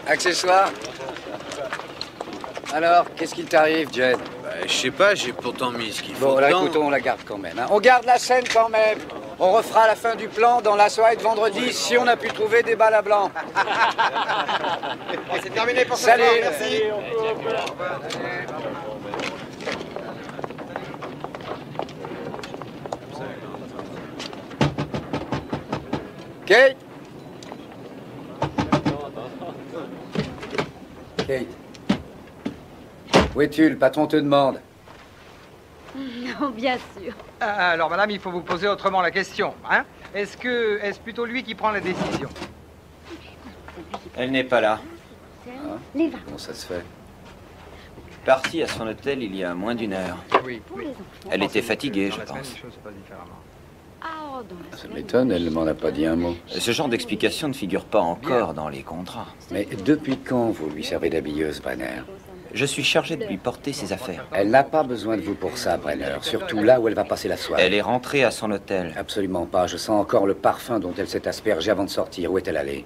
Accessoires. Alors, qu'est-ce qu'il t'arrive, Jed? Je sais pas, j'ai pourtant mis ce qu'il faut Bon, là, dedans. écoute, on la garde quand même. Hein. On garde la scène quand même. On refera la fin du plan dans la soirée de vendredi si on a pu trouver des balles à blanc. C'est terminé pour ce Salut. soir, merci. Kate? Kate? Où es-tu? Le patron te demande. Non, bien sûr. Alors, madame, il faut vous poser autrement la question. Hein? Est-ce plutôt lui qui prend la décision? Elle n'est pas là. Les vins. Comment ça se fait? Partie à son hôtel il y a moins d'une heure. Oui. Pour les enfants. Elle était fatiguée, je Dans la semaine, pense. les choses se passent différemment. Ah, dans la Ça semaine. m'étonne, elle ne m'en a pas dit un mot. Ce genre d'explication ne figure pas encore dans les contrats. Mais depuis quand vous lui servez d'habilleuse, Brenner? Je suis chargé de lui porter ses affaires. Elle n'a pas besoin de vous pour ça, Brenner. Surtout là où elle va passer la soirée. Elle est rentrée à son hôtel. Absolument pas. Je sens encore le parfum dont elle s'est aspergée avant de sortir. Où est-elle allée?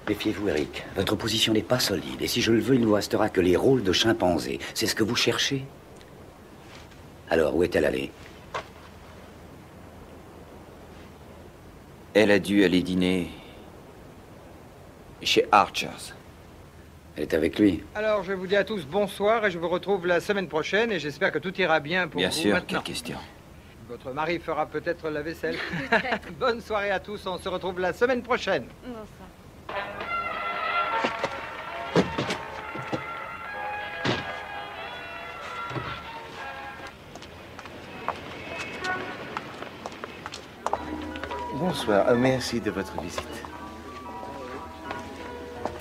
Méfiez-vous, Eric. Votre position n'est pas solide. Et si je le veux, il ne vous restera que les rôles de chimpanzé. C'est ce que vous cherchez? Alors, où est-elle allée? Elle a dû aller dîner chez Archers. Elle est avec lui. Alors, je vous dis à tous bonsoir et je vous retrouve la semaine prochaine et j'espère que tout ira bien pour Bien vous sûr, maintenant. quelle question. Votre mari fera peut-être la vaisselle. Bonne soirée à tous, on se retrouve la semaine prochaine. Non, ça. Bonsoir, merci de votre visite.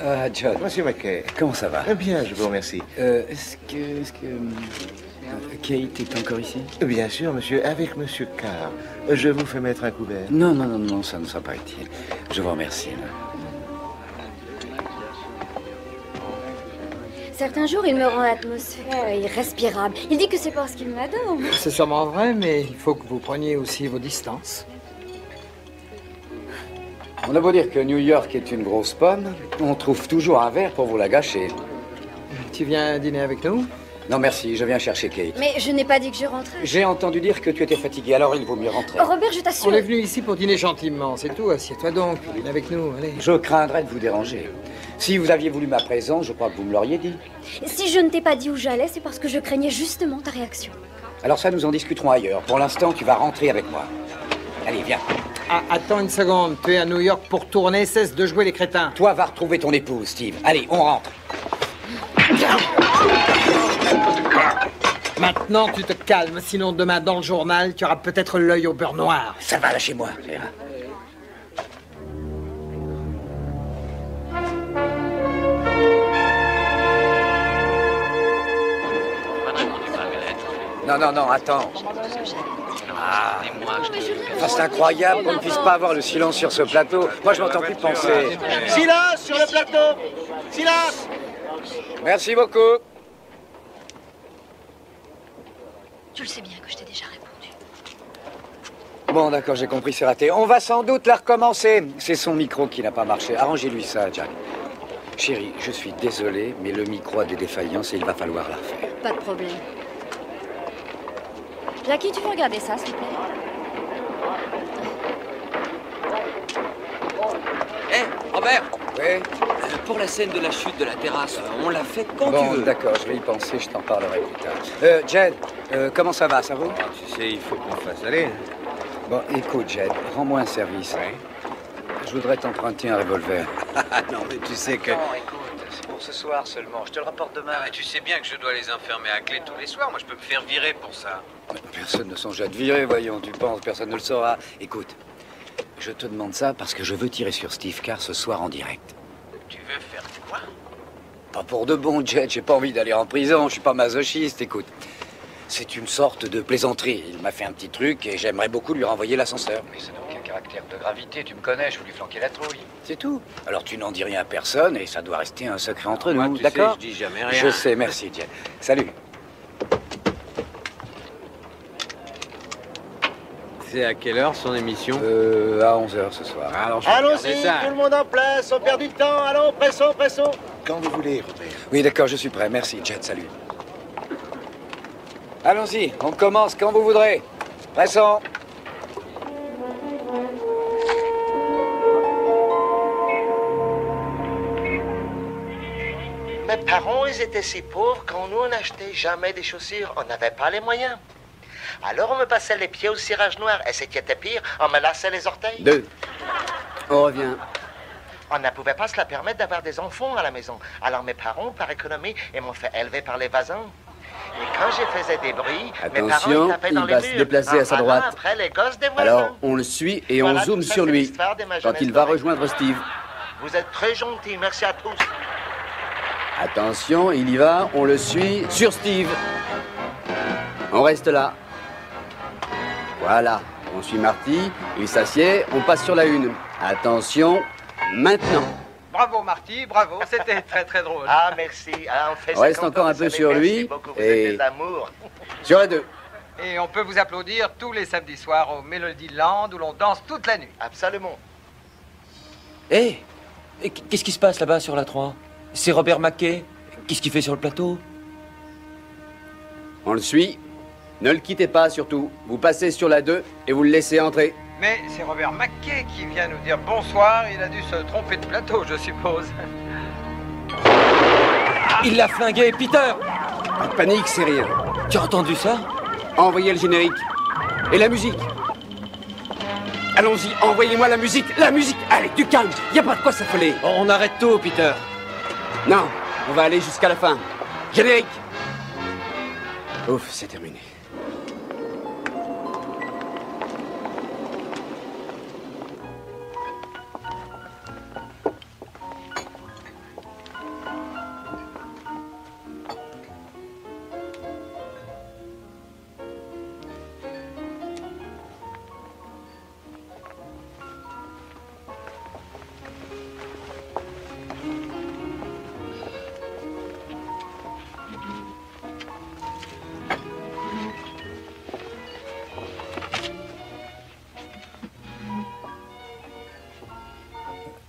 Ah, John. Monsieur McKay. Comment ça va? Bien, je vous remercie. Kate est encore ici? Bien sûr, monsieur, avec monsieur Carr. Je vous fais mettre un couvert. Non, non, non, non, ça ne sera pas utile. Je vous remercie. Certains jours, il me rend l'atmosphère irrespirable. Il dit que c'est parce qu'il m'adore. C'est sûrement vrai, mais il faut que vous preniez aussi vos distances. On a beau dire que New York est une grosse pomme, on trouve toujours un verre pour vous la gâcher. Tu viens dîner avec nous? Non, merci, je viens chercher Kate. Mais je n'ai pas dit que je rentrais. J'ai entendu dire que tu étais fatigué, alors il vaut mieux rentrer. Oh, Robert, je t'assure. On est venu ici pour dîner gentiment, c'est tout. Assieds-toi donc, dîne avec nous, allez. Je craindrais de vous déranger. Si vous aviez voulu ma présence, je crois que vous me l'auriez dit. Si je ne t'ai pas dit où j'allais, c'est parce que je craignais justement ta réaction. Alors ça, nous en discuterons ailleurs. Pour l'instant, tu vas rentrer avec moi. Allez, viens. Ah, attends une seconde, tu es à New York pour tourner, cesse de jouer les crétins. Toi, va retrouver ton épouse, Steve. Allez, on rentre. Maintenant, tu te calmes, sinon demain dans le journal, tu auras peut-être l'œil au beurre noir. Ça va, lâchez-moi. Léa. Non, non, non, attends. Ah, enfin, c'est incroyable qu'on ne puisse pas avoir le silence sur ce plateau. Moi, je m'entends plus penser. Silence sur le plateau! Silence! Merci beaucoup. Tu le sais bien que je t'ai déjà répondu. Bon, d'accord, j'ai compris, c'est raté. On va sans doute la recommencer. C'est son micro qui n'a pas marché. Arrangez-lui ça, Jack. Chérie, je suis désolé, mais le micro a des défaillances et il va falloir la refaire. Pas de problème. Jackie, tu veux regarder ça, s'il te plaît? Hé, Robert, Oui? pour la scène de la chute de la terrasse, on l'a fait quand tu Bon, veux. d'accord, je vais y penser, je t'en parlerai plus tard. Jed, comment ça va, ça va? Tu sais, il faut qu'on fasse aller. Bon, écoute, Jed, rends-moi un service. Je voudrais t'emprunter un revolver. Non, mais tu sais que... Non, écoute, c'est pour ce soir seulement. Je te le rapporte demain. Ah, mais tu sais bien que je dois les enfermer à clé tous les soirs. Moi, je peux me faire virer pour ça. Personne ne songe à te virer, voyons, tu penses, personne ne le saura. Écoute, je te demande ça parce que je veux tirer sur Steve Carr ce soir en direct. Tu veux faire quoi? Pas pour de bon, Jed, j'ai pas envie d'aller en prison, je suis pas masochiste, écoute. C'est une sorte de plaisanterie. Il m'a fait un petit truc et j'aimerais beaucoup lui renvoyer l'ascenseur. Mais ça n'a aucun caractère de gravité, tu me connais, je veux lui flanquer la trouille. C'est tout. Alors tu n'en dis rien à personne et ça doit rester un secret entre Moi, nous, tu sais, d'accord? je dis jamais rien. Je sais, merci, Jed. Salut. C'est à quelle heure son émission À 11h ce soir. Alors, je vais Allons-y, regarder ça. tout le monde en place, on perd du temps. Allons, pressons, pressons. Quand vous voulez, Robert. Oui, d'accord, je suis prêt. Merci, Jet, salut. Allons-y, on commence quand vous voudrez. Pressons. Mes parents, ils étaient si pauvres quand nous, on n'achetait jamais des chaussures. On n'avait pas les moyens. Alors, on me passait les pieds au cirage noir. Et ce qui était pire, on me lassait les orteils. 2. On revient. On ne pouvait pas se la permettre d'avoir des enfants à la maison. Alors, mes parents, par économie, ils m'ont fait élever par les voisins. Et quand je faisais des bruits, mes parents, Attention, ils tapaient dans il les va murs. se déplacer à sa Voilà, droite. après, les gosses des voisins. Alors, on le suit et on Voilà, zoome tout ça, sur c'est lui l'histoire de ma quand jeunesse il va dorée. rejoindre Steve. Vous êtes très gentils, merci à tous. Attention, il y va, on le suit sur Steve. On reste là. Voilà, on suit Marty, il s'assied, on passe sur la une. Attention, maintenant. Bravo Marty, bravo, c'était très très drôle. Ah, merci. Ah, on fait On reste 50 encore ans, un vous peu savez, sur merci lui, beaucoup, vous et- êtes des amours. Sur la 2. Et on peut vous applaudir tous les samedis soirs au Melody Land où l'on danse toute la nuit. Absolument. Hé qu'est-ce qui se passe là-bas sur la 3? C'est Robert Mackay. Qu'est-ce qu'il fait sur le plateau? On le suit. Ne le quittez pas surtout. Vous passez sur la 2 et vous le laissez entrer. Mais c'est Robert Mackay qui vient nous dire bonsoir, il a dû se tromper de plateau, je suppose. Il l'a flingué, Peter! Pas de panique, c'est rien. Tu as entendu ça? Envoyez le générique. Et la musique. Allons-y, envoyez-moi la musique. La musique. Allez, du calme. Y a pas de quoi s'affoler. On arrête tôt, Peter. Non, on va aller jusqu'à la fin. Générique. Ouf, c'est terminé.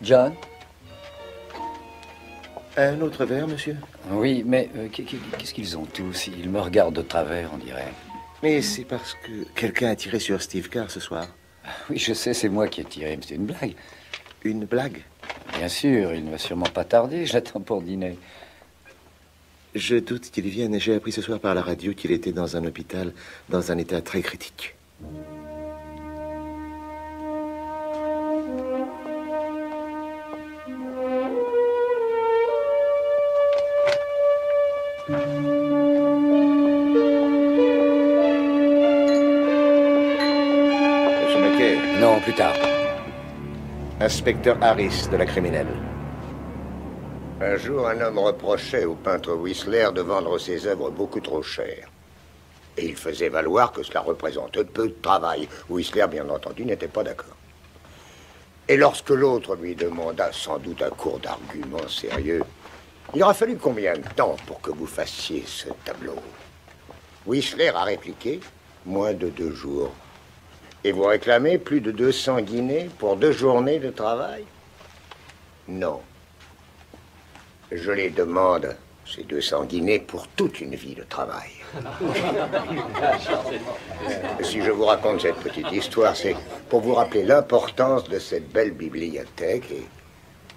John? Un autre verre, monsieur? Oui, mais qu'est-ce qu'ils ont tous? Ils me regardent de travers, on dirait. Mais c'est parce que quelqu'un a tiré sur Steve Carr ce soir. Oui, je sais, c'est moi qui ai tiré, mais c'est une blague. Une blague? Bien sûr, il ne va sûrement pas tarder, j'attends pour dîner. Je doute qu'il vienne et j'ai appris ce soir par la radio qu'il était dans un hôpital dans un état très critique. Monsieur Mackay, Non, plus tard. inspecteur Harris de la criminelle. Un jour, un homme reprochait au peintre Whistler de vendre ses œuvres beaucoup trop cher. Et il faisait valoir que cela représentait peu de travail. Whistler, bien entendu, n'était pas d'accord. Et lorsque l'autre lui demanda, sans doute à court d'arguments sérieux, « Il aura fallu combien de temps pour que vous fassiez ce tableau ?» Whistler a répliqué, « Moins de 2 jours. » Et vous réclamez plus de 200 guinées pour 2 journées de travail? Non. Je les demande, ces 200 guinées, pour toute une vie de travail. Si je vous raconte cette petite histoire, c'est pour vous rappeler l'importance de cette belle bibliothèque et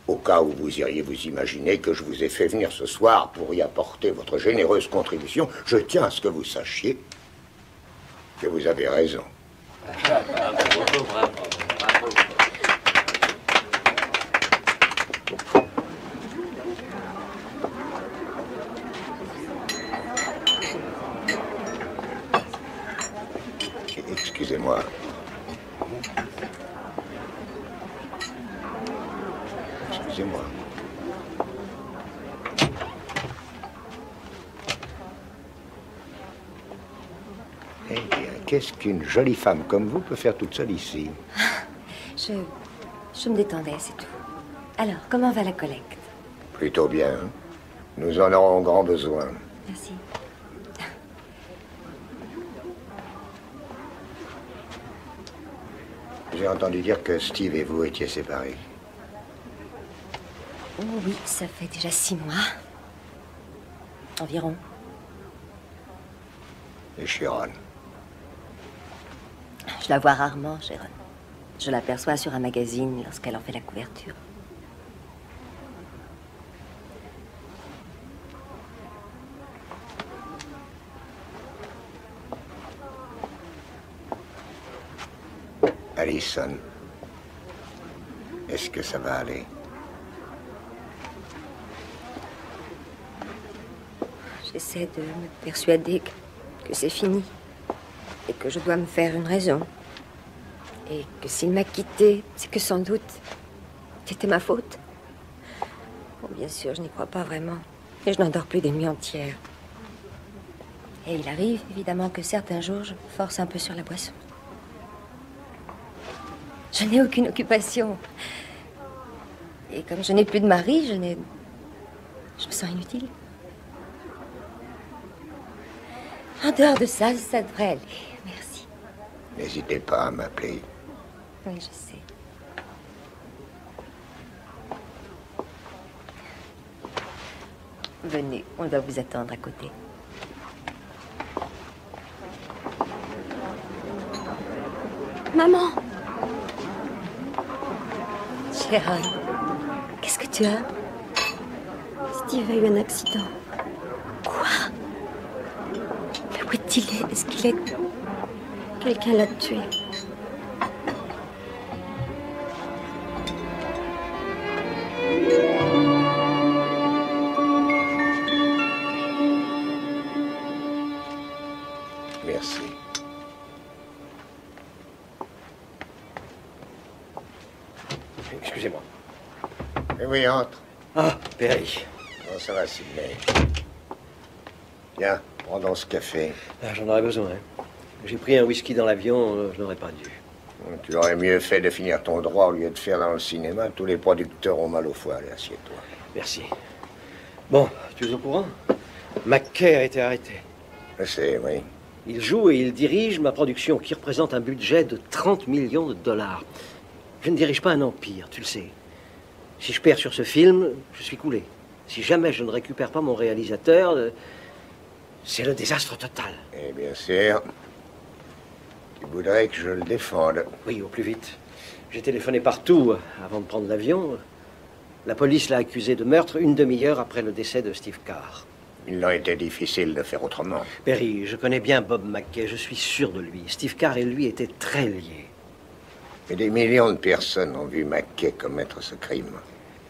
au cas où vous iriez vous imaginer que je vous ai fait venir ce soir pour y apporter votre généreuse contribution, je tiens à ce que vous sachiez que vous avez raison. Excusez-moi. Excusez-moi. Eh bien, qu'est-ce qu'une jolie femme comme vous peut faire toute seule ici? Je me détendais, c'est tout. Alors, comment va la collecte? Plutôt bien. Nous en aurons grand besoin. Merci. J'ai entendu dire que Steve et vous étiez séparés. Oh oui, ça fait déjà 6 mois. Environ. Et Sharon? Je la vois rarement, Sharon. Je l'aperçois sur un magazine lorsqu'elle en fait la couverture. Allison, est-ce que ça va aller? J'essaie de me persuader que c'est fini. Et que je dois me faire une raison. Et que s'il m'a quittée, c'est que sans doute, c'était ma faute. Bon, bien sûr, je n'y crois pas vraiment. Et je n'endors plus des nuits entières. Et il arrive, évidemment, que certains jours, je force un peu sur la boisson. Je n'ai aucune occupation. Et comme je n'ai plus de mari, je me sens inutile. En dehors de ça, ça devrait aller. Merci. N'hésitez pas à m'appeler. Oui, je sais. Venez, on doit vous attendre à côté. Maman! Sharon, qu'est-ce que tu as? Steve a eu un accident. Quoi? Mais où est-il? Est-ce qu'il est... Quelqu'un l'a tué. Merci. Excusez-moi. Oui, entre. Ah, Perry. Comment ça va, Sidney? Tiens, prends donc ce café. Ah, j'en aurais besoin. J'ai pris un whisky dans l'avion, je n'aurais pas dû. Tu aurais mieux fait de finir ton droit au lieu de faire dans le cinéma. Tous les producteurs ont mal au foie. Allez, assieds-toi. Merci. Bon, tu es au courant? McKay a été arrêté. Je sais, oui. Il joue et il dirige ma production qui représente un budget de 30 millions de dollars. Je ne dirige pas un empire, tu le sais. Si je perds sur ce film, je suis coulé. Si jamais je ne récupère pas mon réalisateur, c'est le désastre total. Eh bien sûr. Tu voudrais que je le défende? Oui, au plus vite. J'ai téléphoné partout avant de prendre l'avion. La police l'a accusé de meurtre une demi-heure après le décès de Steve Carr. Il n'a été difficile de faire autrement. Perry, je connais bien Bob McKay, je suis sûr de lui. Steve Carr et lui étaient très liés. Et des millions de personnes ont vu McKay commettre ce crime.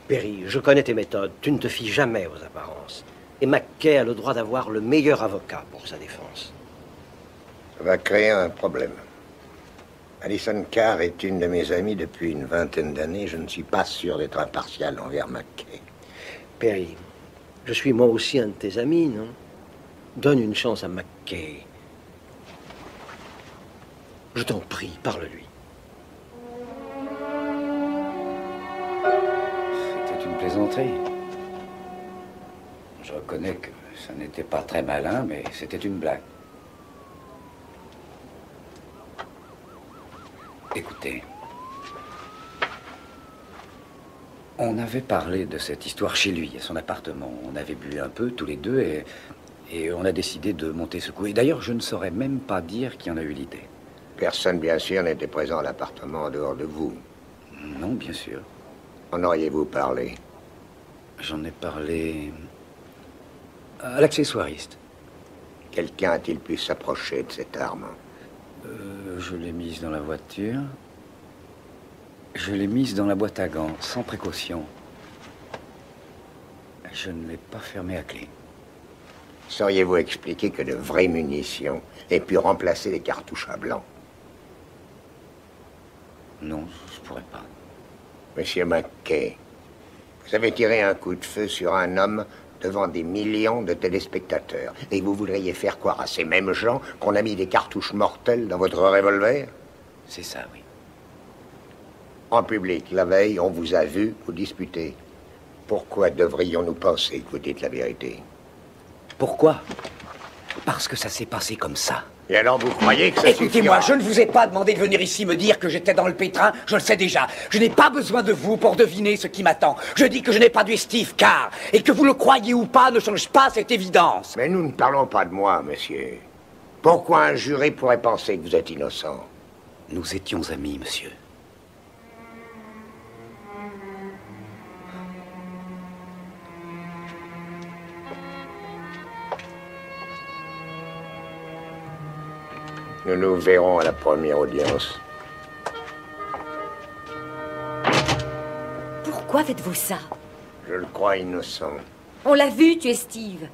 Perry, je connais tes méthodes. Tu ne te fies jamais aux apparences. Et McKay a le droit d'avoir le meilleur avocat pour sa défense. Ça va créer un problème. Allison Carr est une de mes amies depuis une vingtaine d'années. Je ne suis pas sûr d'être impartial envers McKay. Perry, je suis moi aussi un de tes amis, non? Donne une chance à McKay. Je t'en prie, parle-lui. C'était une plaisanterie. Je reconnais que ça n'était pas très malin, mais c'était une blague. Écoutez, on avait parlé de cette histoire chez lui, à son appartement. On avait bu un peu, tous les deux, et on a décidé de monter ce coup. Et d'ailleurs, je ne saurais même pas dire qui en a eu l'idée. Personne, bien sûr, n'était présent à l'appartement en dehors de vous. Non, bien sûr. En auriez-vous parlé? J'en ai parlé à l'accessoiriste. Quelqu'un a-t-il pu s'approcher de cette arme? Je l'ai mise dans la voiture. Je l'ai mise dans la boîte à gants, sans précaution. Je ne l'ai pas fermée à clé. Sauriez-vous expliquer que de vraies munitions aient pu remplacer les cartouches à blanc? Non, je ne pourrais pas. Monsieur McKay, vous avez tiré un coup de feu sur un homme devant des millions de téléspectateurs. Et vous voudriez faire croire à ces mêmes gens qu'on a mis des cartouches mortelles dans votre revolver? C'est ça, oui. En public, la veille, on vous a vu vous disputer. Pourquoi devrions-nous penser que vous dites la vérité? Pourquoi? Parce que ça s'est passé comme ça. Et alors, vous croyez que ça Écoutez-moi, suffira? je ne vous ai pas demandé de venir ici me dire que j'étais dans le pétrin, je le sais déjà. Je n'ai pas besoin de vous pour deviner ce qui m'attend. Je dis que je n'ai pas du Steve Carr. Et que vous le croyez ou pas ne change pas cette évidence. Mais nous ne parlons pas de moi, monsieur. Pourquoi un juré pourrait penser que vous êtes innocent? Nous étions amis, monsieur. Nous nous verrons à la première audience. Pourquoi faites-vous ça? Je le crois innocent. On l'a vu, tu es Steve.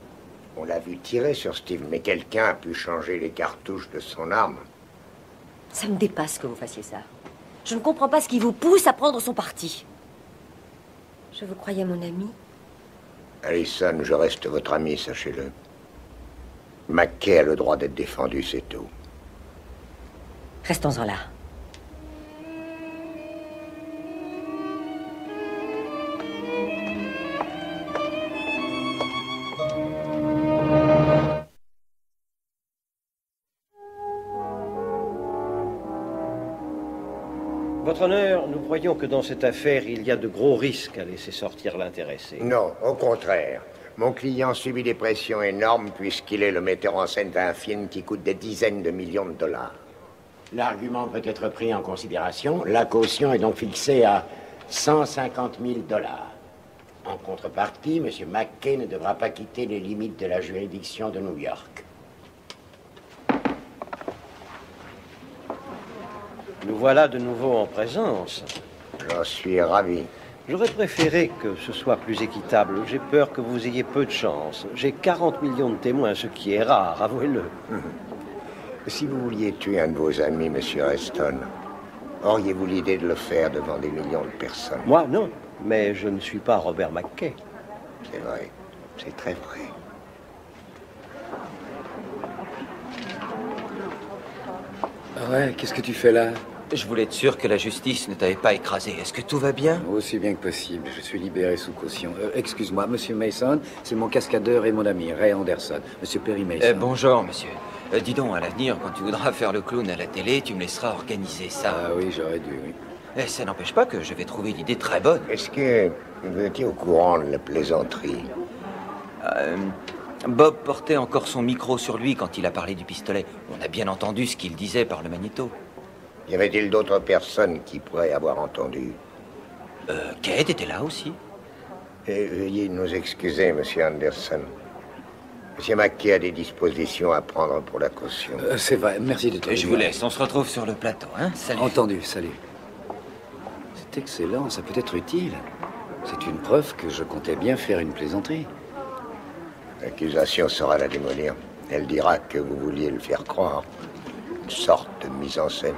On l'a vu tirer sur Steve, mais quelqu'un a pu changer les cartouches de son arme. Ça me dépasse que vous fassiez ça. Je ne comprends pas ce qui vous pousse à prendre son parti. Je vous croyais mon ami. Allison, je reste votre ami, sachez-le. McKay a le droit d'être défendu, c'est tout. Restons-en là. Votre honneur, nous croyons que dans cette affaire, il y a de gros risques à laisser sortir l'intéressé. Non, au contraire. Mon client subit des pressions énormes puisqu'il est le metteur en scène d'un film qui coûte des dizaines de millions de dollars. L'argument peut être pris en considération. La caution est donc fixée à 150 000 dollars. En contrepartie, M. McKay ne devra pas quitter les limites de la juridiction de New York. Nous voilà de nouveau en présence. J'en suis ravi. J'aurais préféré que ce soit plus équitable. J'ai peur que vous ayez peu de chance. J'ai 40 millions de témoins, ce qui est rare, avouez-le. Si vous vouliez tuer un de vos amis, Monsieur Reston, auriez-vous l'idée de le faire devant des millions de personnes? Moi, non. Mais je ne suis pas Robert McKay. C'est vrai. C'est très vrai. Ah ouais, qu'est-ce que tu fais là? Je voulais être sûr que la justice ne t'avait pas écrasé. Est-ce que tout va bien? Aussi bien que possible. Je suis libéré sous caution. Excuse-moi, Monsieur Mason, c'est mon cascadeur et mon ami, Ray Anderson. Monsieur Perry Mason. Bonjour, monsieur. Dis donc, à l'avenir, quand tu voudras faire le clown à la télé, tu me laisseras organiser ça. Ah oui, j'aurais dû, oui. Ça n'empêche pas que je vais trouver l'idée très bonne. Est-ce que vous étiez au courant de la plaisanterie? Bob portait encore son micro sur lui quand il a parlé du pistolet. On a bien entendu ce qu'il disait par le magnéto. Y avait-il d'autres personnes qui pourraient avoir entendu? Kate était là aussi. Veuillez nous excuser, Monsieur Anderson. Monsieur McKay a des dispositions à prendre pour la caution. C'est vrai, merci de te Je vous laisse, on se retrouve sur le plateau, hein? Salut. Entendu, salut. C'est excellent, ça peut être utile. C'est une preuve que je comptais bien faire une plaisanterie. L'accusation saura la démolir. Elle dira que vous vouliez le faire croire. Une sorte de mise en scène.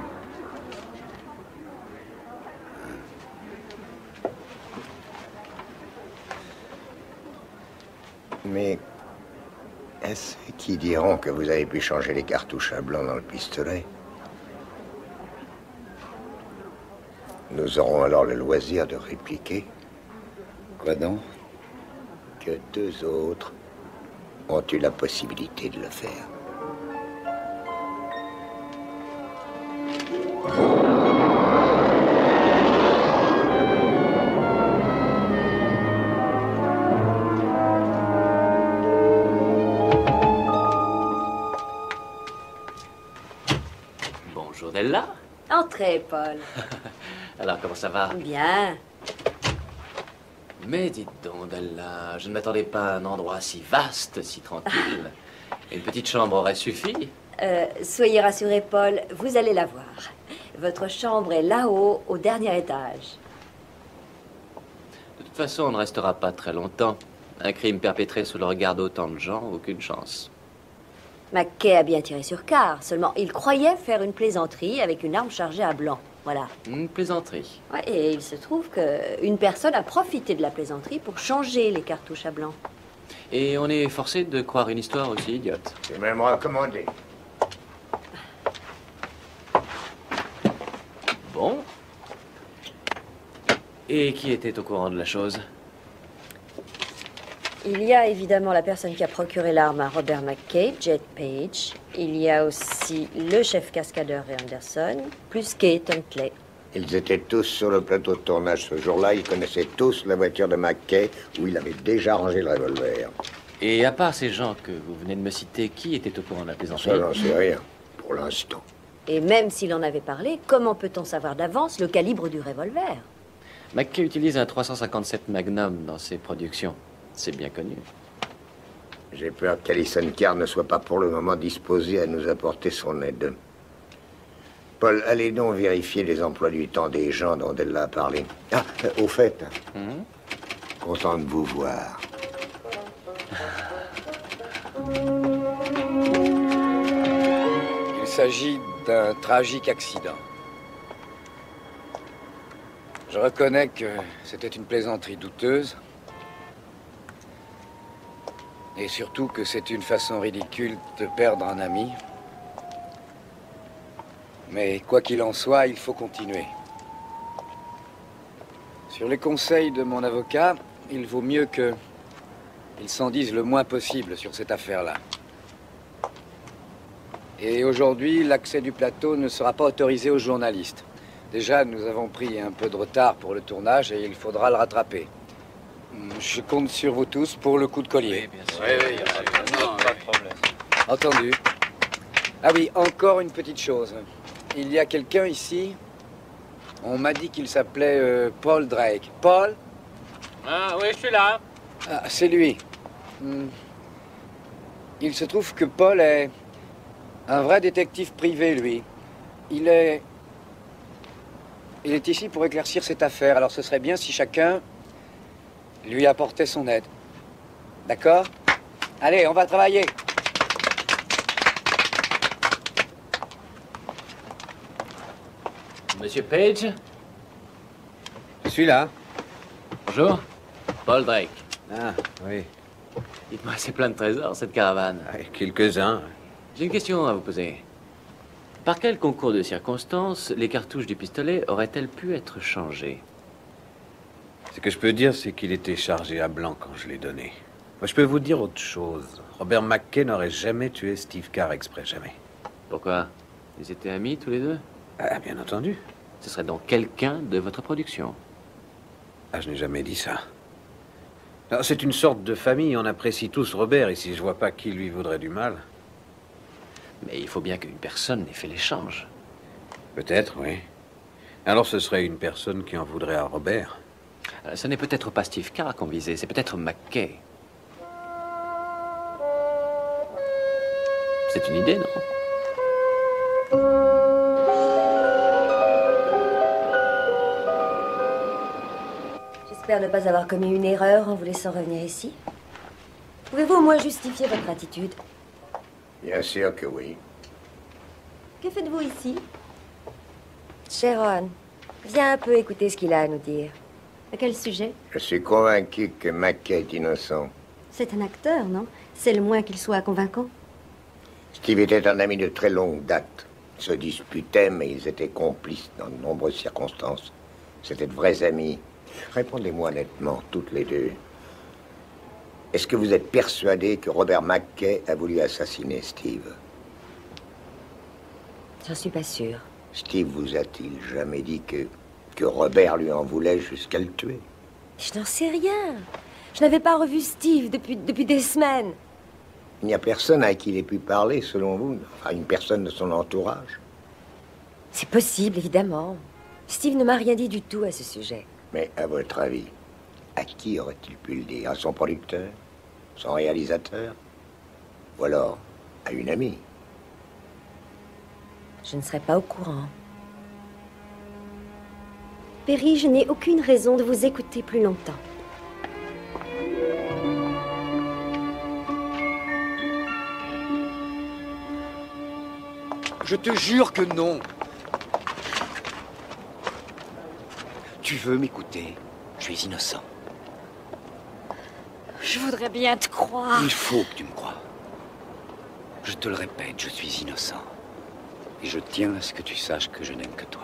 Mais est-ce qui diront que vous avez pu changer les cartouches à blanc dans le pistolet? Nous aurons alors le loisir de répliquer. Quoi donc? Que deux autres ont eu la possibilité de le faire. Bonjour Della. Entrez, Paul. Alors, comment ça va? Bien. Mais dites donc, Della, je ne m'attendais pas à un endroit si vaste, si tranquille. Une petite chambre aurait suffi. Soyez rassuré, Paul, vous allez la voir. Votre chambre est là-haut, au dernier étage. De toute façon, on ne restera pas très longtemps. Un crime perpétré sous le regard d'autant de gens, aucune chance. McKay a bien tiré sur Carr, seulement il croyait faire une plaisanterie avec une arme chargée à blanc. Voilà. Une plaisanterie. Ouais, et il se trouve qu'une personne a profité de la plaisanterie pour changer les cartouches à blanc. Et on est forcé de croire une histoire aussi idiote. C'est même recommandé. Bon. Et qui était au courant de la chose? Il y a évidemment la personne qui a procuré l'arme à Robert McKay, Jed Page. Il y a aussi le chef cascadeur Ray Anderson, plus Kate Huntley. Ils étaient tous sur le plateau de tournage ce jour-là. Ils connaissaient tous la voiture de McKay où il avait déjà rangé le revolver. Et à part ces gens que vous venez de me citer, qui était au courant de la plaisanterie? Ça, j'en sais rien, pour l'instant. Et même s'il en avait parlé, comment peut-on savoir d'avance le calibre du revolver? McKay utilise un 357 Magnum dans ses productions. C'est bien connu. J'ai peur qu'Alison Carr ne soit pas pour le moment disposée à nous apporter son aide. Paul, allez donc vérifier les emplois du temps des gens dont elle a parlé. Ah, au fait, content de vous voir. Il s'agit d'un tragique accident. Je reconnais que c'était une plaisanterie douteuse. Et surtout que c'est une façon ridicule de perdre un ami. Mais quoi qu'il en soit, il faut continuer. Sur les conseils de mon avocat, il vaut mieux que il s'en dise le moins possible sur cette affaire-là. Et aujourd'hui, l'accès du plateau ne sera pas autorisé aux journalistes. Déjà, nous avons pris un peu de retard pour le tournage et il faudra le rattraper. Je compte sur vous tous pour le coup de collier. Oui, bien sûr. Oui, pas de problème. Entendu. Ah oui, encore une petite chose. Il y a quelqu'un ici, on m'a dit qu'il s'appelait Paul Drake. Paul? Ah oui, je suis là. Ah, c'est lui. Il se trouve que Paul est un vrai détective privé, lui. Il est ici pour éclaircir cette affaire, alors ce serait bien si chacun lui apportait son aide. D'accord? Allez, on va travailler. Monsieur Page? Je suis là. Bonjour. Paul Drake. Ah, oui. Dites-moi, c'est plein de trésors, cette caravane. Quelques-uns. J'ai une question à vous poser. Par quel concours de circonstances les cartouches du pistolet auraient-elles pu être changées? Ce que je peux dire, c'est qu'il était chargé à blanc quand je l'ai donné. Moi, je peux vous dire autre chose. Robert McKay n'aurait jamais tué Steve Carr exprès, jamais. Pourquoi? Ils étaient amis tous les deux? Ah, bien entendu. Ce serait donc quelqu'un de votre production? Ah, je n'ai jamais dit ça. C'est une sorte de famille, on apprécie tous Robert, ici je vois pas qui lui voudrait du mal. Mais il faut bien qu'une personne ait fait l'échange. Peut-être, oui. Alors ce serait une personne qui en voudrait à Robert. Ce n'est peut-être pas Steve Carr qu'on visait, c'est peut-être McKay. C'est une idée, non? J'espère ne pas avoir commis une erreur en vous laissant revenir ici. Pouvez-vous au moins justifier votre attitude? Bien sûr que oui. Que faites-vous ici? Sharon, viens un peu écouter ce qu'il a à nous dire. À quel sujet? Je suis convaincu que McKay est innocent. C'est un acteur, non? C'est le moins qu'il soit convaincant. Steve était un ami de très longue date. Ils se disputaient, mais ils étaient complices dans de nombreuses circonstances. C'étaient de vrais amis. Répondez-moi honnêtement, toutes les deux. Est-ce que vous êtes persuadés que Robert McKay a voulu assassiner Steve? J'en suis pas sûre. Steve vous a-t-il jamais dit que Robert lui en voulait jusqu'à le tuer? Je n'en sais rien. Je n'avais pas revu Steve depuis des semaines. Il n'y a personne à qui il ait pu parler, selon vous? Enfin, une personne de son entourage? C'est possible, évidemment. Steve ne m'a rien dit du tout à ce sujet. Mais à votre avis, à qui aurait-il pu le dire? À son producteur? Son réalisateur? Ou alors à une amie? Je ne serais pas au courant. Perry, je n'ai aucune raison de vous écouter plus longtemps. Je te jure que non. Tu veux m'écouter? Je suis innocent. Je voudrais bien te croire. Il faut que tu me crois. Je te le répète, je suis innocent. Et je tiens à ce que tu saches que je n'aime que toi.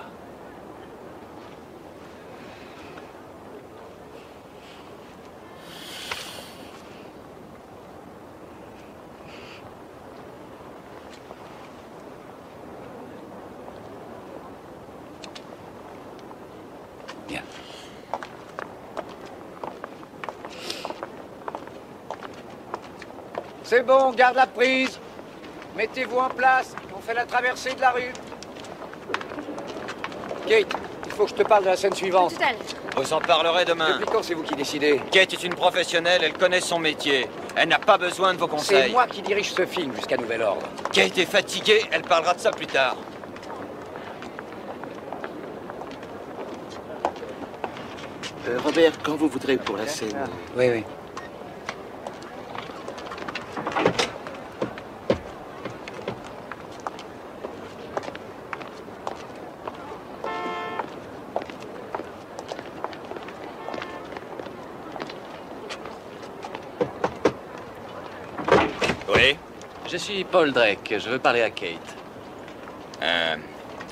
C'est bon, garde la prise. Mettez-vous en place. On fait la traversée de la rue. Kate, il faut que je te parle de la scène suivante. Tout à l'heure. Vous en parlerez demain. Depuis quand c'est vous qui décidez? Kate est une professionnelle, elle connaît son métier. Elle n'a pas besoin de vos conseils. C'est moi qui dirige ce film jusqu'à nouvel ordre. Kate est fatiguée, elle parlera de ça plus tard. Robert, quand vous voudrez pour la scène. Oui, oui. Oui? Je suis Paul Drake, je veux parler à Kate.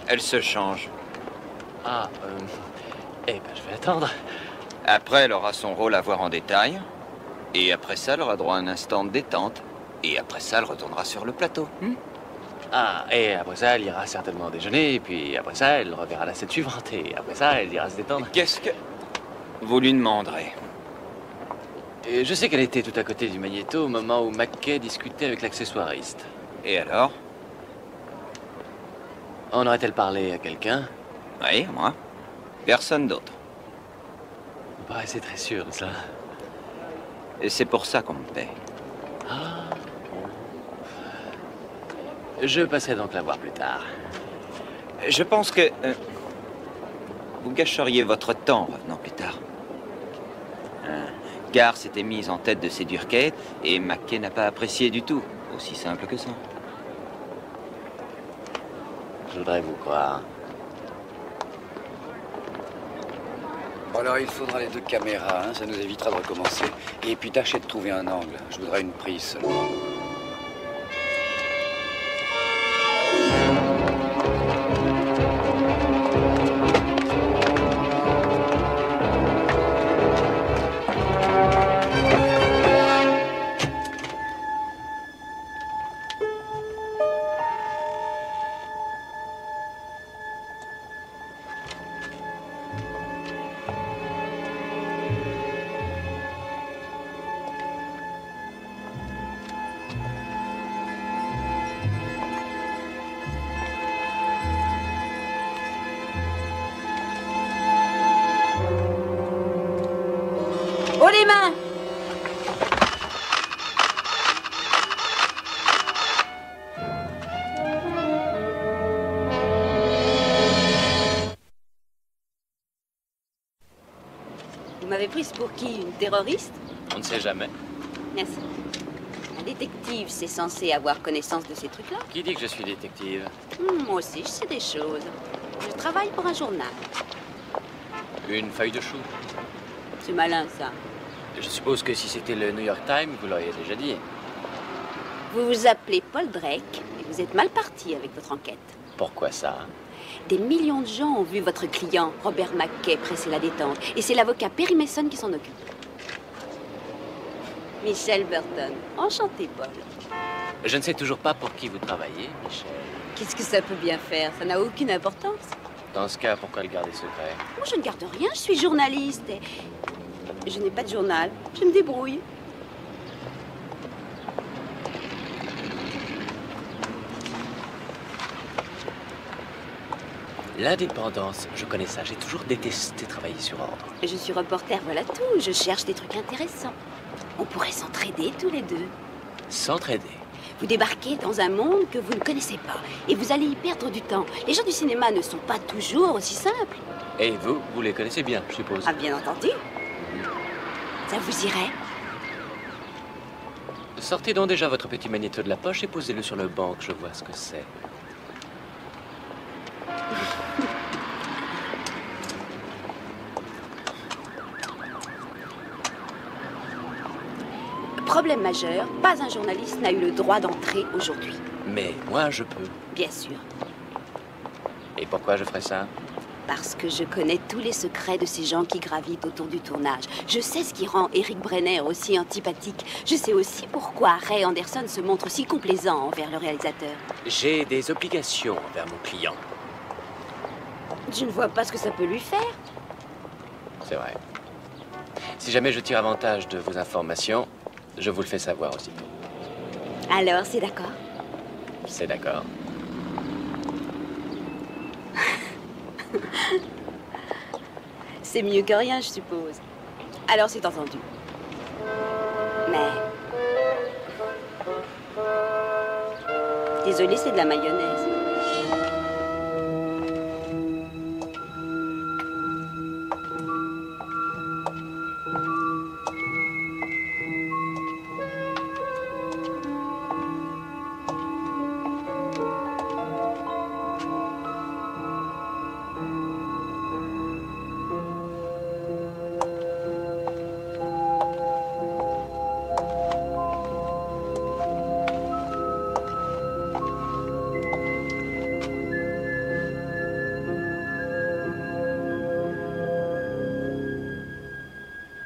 Elle se change. Ah, eh ben, je vais attendre. Après, elle aura son rôle à voir en détail. Et après ça, elle aura droit à un instant de détente. Et après ça, elle retournera sur le plateau. Ah, et après ça, elle ira certainement déjeuner, et puis après ça, elle reverra la scène suivante, et après ça, elle ira se détendre. Qu'est-ce que vous lui demanderez? Et je sais qu'elle était tout à côté du magnéto au moment où McKay discutait avec l'accessoiriste. Et alors? En aurait-elle parlé à quelqu'un? Oui, moi. Personne d'autre. Vous paraissez très sûr de ça. Et c'est pour ça qu'on me paie. Ah. Je passerai donc la voir plus tard. Je pense que vous gâcheriez votre temps en revenant plus tard. Gar s'était mise en tête de séduire Kate et McKay n'a pas apprécié du tout. Aussi simple que ça. Je voudrais vous croire. Bon, alors il faudra les 2 caméras, hein, ça nous évitera de recommencer. Et puis tâchez de trouver un angle. Je voudrais une prise seulement. Haut les mains! Vous m'avez prise pour qui? Une terroriste? On ne sait jamais. Merci. Un détective, c'est censé avoir connaissance de ces trucs-là? Qui dit que je suis détective? Moi aussi, je sais des choses. Je travaille pour un journal. Une feuille de chou. C'est malin, ça. Je suppose que si c'était le New York Times, vous l'auriez déjà dit. Vous vous appelez Paul Drake et vous êtes mal parti avec votre enquête. Pourquoi ça? Des millions de gens ont vu votre client, Robert McKay, presser la détente. Et c'est l'avocat Perry Mason qui s'en occupe. Michel Burton. Enchanté, Paul. Je ne sais toujours pas pour qui vous travaillez, Michel. Qu'est-ce que ça peut bien faire? Ça n'a aucune importance. Dans ce cas, pourquoi le garder secret? Moi, je ne garde rien. Je suis journaliste et... Je n'ai pas de journal. Je me débrouille. L'indépendance, je connais ça. J'ai toujours détesté travailler sur ordre. Je suis reporter, voilà tout. Je cherche des trucs intéressants. On pourrait s'entraider tous les deux. S'entraider? Vous débarquez dans un monde que vous ne connaissez pas. Et vous allez y perdre du temps. Les gens du cinéma ne sont pas toujours aussi simples. Et vous, vous les connaissez bien, je suppose. Ah, bien entendu. Ça vous irait? Sortez donc déjà votre petit magnéto de la poche et posez-le sur le banc, que je vois ce que c'est. Problème majeur, pas un journaliste n'a eu le droit d'entrer aujourd'hui. Mais moi, je peux. Bien sûr. Et pourquoi je ferais ça? Parce que je connais tous les secrets de ces gens qui gravitent autour du tournage. Je sais ce qui rend Eric Brenner aussi antipathique. Je sais aussi pourquoi Ray Anderson se montre si complaisant envers le réalisateur. J'ai des obligations envers mon client. Je ne vois pas ce que ça peut lui faire. C'est vrai. Si jamais je tire avantage de vos informations, je vous le fais savoir aussitôt. Alors, c'est d'accord? C'est d'accord. C'est mieux que rien, je suppose. Alors, c'est entendu. Mais... Désolée, c'est de la mayonnaise.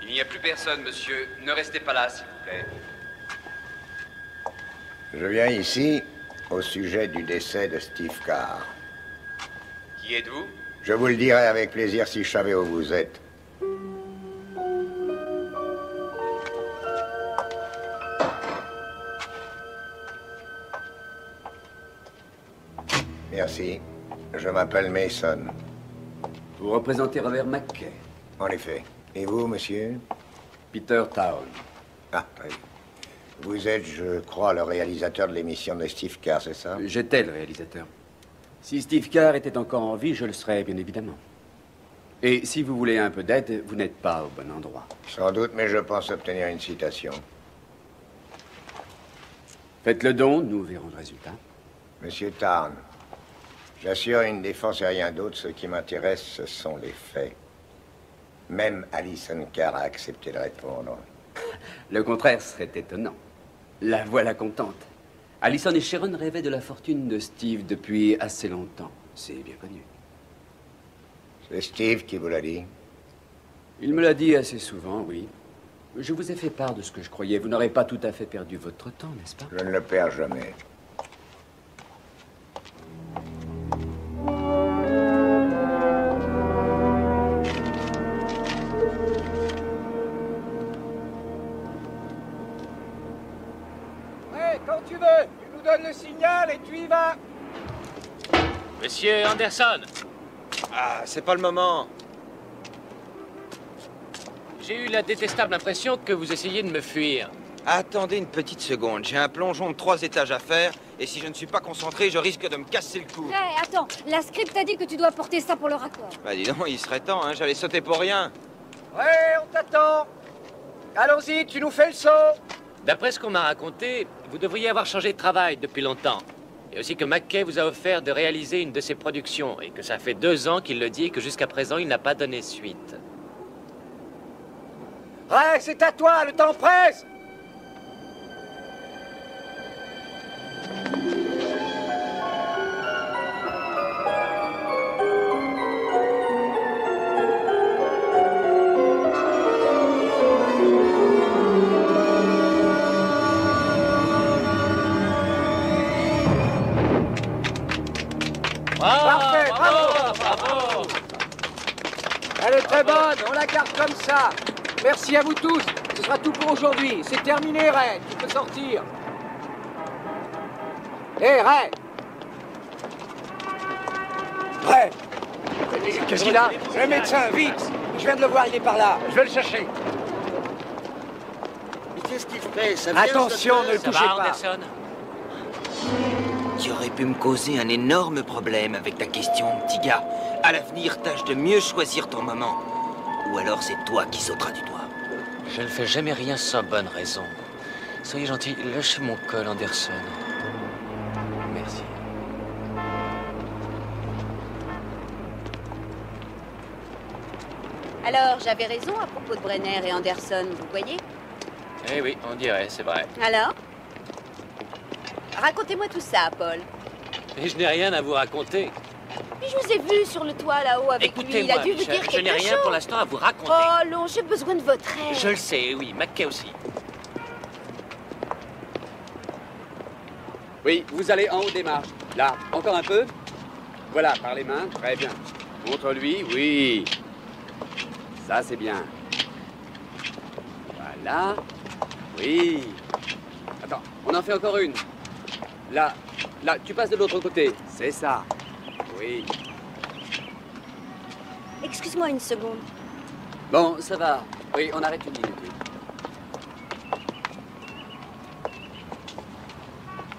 Il n'y a plus personne, monsieur. Ne restez pas là, s'il vous plaît. Je viens ici au sujet du décès de Steve Carr. Qui êtes-vous? Je vous le dirai avec plaisir si je savais où vous êtes. Merci. Je m'appelle Mason. Vous représentez Robert McKay. En effet. Et vous, monsieur? Peter Town. Ah, oui. Vous êtes, je crois, le réalisateur de l'émission de Steve Carr, c'est ça? J'étais le réalisateur. Si Steve Carr était encore en vie, je le serais, bien évidemment. Et si vous voulez un peu d'aide, vous n'êtes pas au bon endroit. Sans doute, mais je pense obtenir une citation. Faites le don, nous verrons le résultat. Monsieur Tarn, j'assure une défense et rien d'autre. Ce qui m'intéresse, ce sont les faits. Même Alison Carr a accepté de répondre. Le contraire serait étonnant. La voilà contente. Alison et Sharon rêvaient de la fortune de Steve depuis assez longtemps. C'est bien connu. C'est Steve qui vous l'a dit? Il me l'a dit assez souvent, oui. Je vous ai fait part de ce que je croyais. Vous n'aurez pas tout à fait perdu votre temps, n'est-ce pas? Je ne le perds jamais. Quand tu veux, tu nous donnes le signal et tu y vas. Monsieur Anderson! Ah, c'est pas le moment. J'ai eu la détestable impression que vous essayez de me fuir. Attendez une petite seconde. J'ai un plongeon de 3 étages à faire, et si je ne suis pas concentré, je risque de me casser le cou. Hé, attends, la script a dit que tu dois porter ça pour le raccord. Bah dis donc, il serait temps, hein. J'allais sauter pour rien. Ouais, on t'attend. Allons-y, tu nous fais le saut. D'après ce qu'on m'a raconté, vous devriez avoir changé de travail depuis longtemps. Et aussi que McKay vous a offert de réaliser une de ses productions, et que ça fait 2 ans qu'il le dit et que jusqu'à présent, il n'a pas donné suite. Ouais, c'est à toi, le temps presse. Parfait, bravo. Elle est très bonne, on la garde comme ça. Merci à vous tous. Ce sera tout pour aujourd'hui. C'est terminé, Ray. Tu peux sortir. Hé, Ray. Ray. Qu'est-ce qu'il a? Le médecin, vite. Je viens de le voir, il est par là. Je vais le chercher. Mais qu'est-ce qu'il fait? Ça vient, Attention, ce ne le docteur. touchez Va, pas. Anderson? Tu aurais pu me causer un énorme problème avec ta question, petit gars. À l'avenir, tâche de mieux choisir ton moment. Ou alors c'est toi qui sauteras du doigt. Je ne fais jamais rien sans bonne raison. Soyez gentil, lâchez mon col, Anderson. Merci. Alors, j'avais raison à propos de Brenner et Anderson, vous voyez? Eh oui, on dirait, c'est vrai. Alors? Racontez-moi tout ça, Paul. Et je n'ai rien à vous raconter. Mais je vous ai vu sur le toit là-haut avec lui. Il a Écoutez-moi, dû vous dire Michel, quelque je chose. n'ai rien pour l'instant à vous raconter. Oh non, j'ai besoin de votre aide. Je le sais, oui, McKay aussi. Oui, vous allez en haut des marches. Là, encore un peu. Voilà, par les mains. Très bien. Montre-lui, oui. Ça, c'est bien. Voilà. Oui. Attends, on en fait encore une. Là, tu passes de l'autre côté. C'est ça. Oui. Excuse-moi une seconde. Bon, ça va. Oui, on arrête une minute. Oui.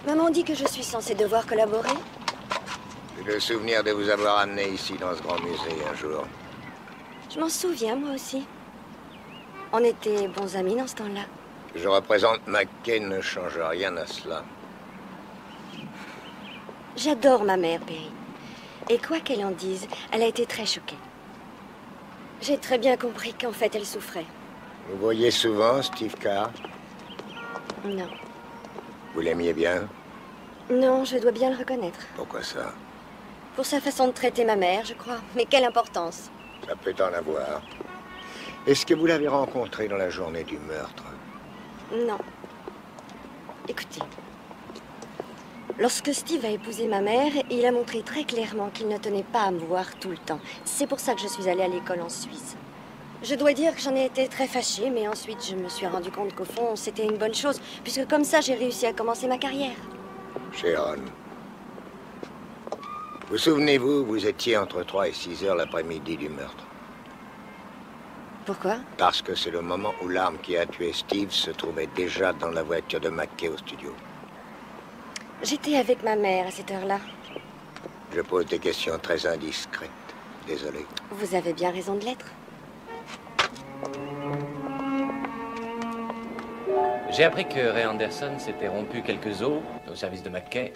Maman dit que je suis censée devoir collaborer. J'ai le souvenir de vous avoir amené ici dans ce grand musée un jour. Je m'en souviens, moi aussi. On était bons amis dans ce temps-là. Je représente McKay ne change rien à cela. J'adore ma mère, Perry. Et quoi qu'elle en dise, elle a été très choquée. J'ai très bien compris qu'en fait, elle souffrait. Vous voyez souvent Steve Carr? Non. Vous l'aimiez bien? Non, je dois bien le reconnaître. Pourquoi ça? Pour sa façon de traiter ma mère, je crois. Mais quelle importance. Ça peut en avoir. Est-ce que vous l'avez rencontré dans la journée du meurtre? Non. Écoutez. Lorsque Steve a épousé ma mère, il a montré très clairement qu'il ne tenait pas à me voir tout le temps. C'est pour ça que je suis allée à l'école en Suisse. Je dois dire que j'en ai été très fâchée, mais ensuite je me suis rendu compte qu'au fond, c'était une bonne chose, puisque comme ça, j'ai réussi à commencer ma carrière. Sharon. Vous souvenez-vous, vous étiez entre 3 et 6 heures l'après-midi du meurtre. Pourquoi? Parce que c'est le moment où l'arme qui a tué Steve se trouvait déjà dans la voiture de McKay au studio. J'étais avec ma mère à cette heure-là. Je pose des questions très indiscrètes. Désolé. Vous avez bien raison de l'être. J'ai appris que Ray Anderson s'était rompu quelques os au service de McKay.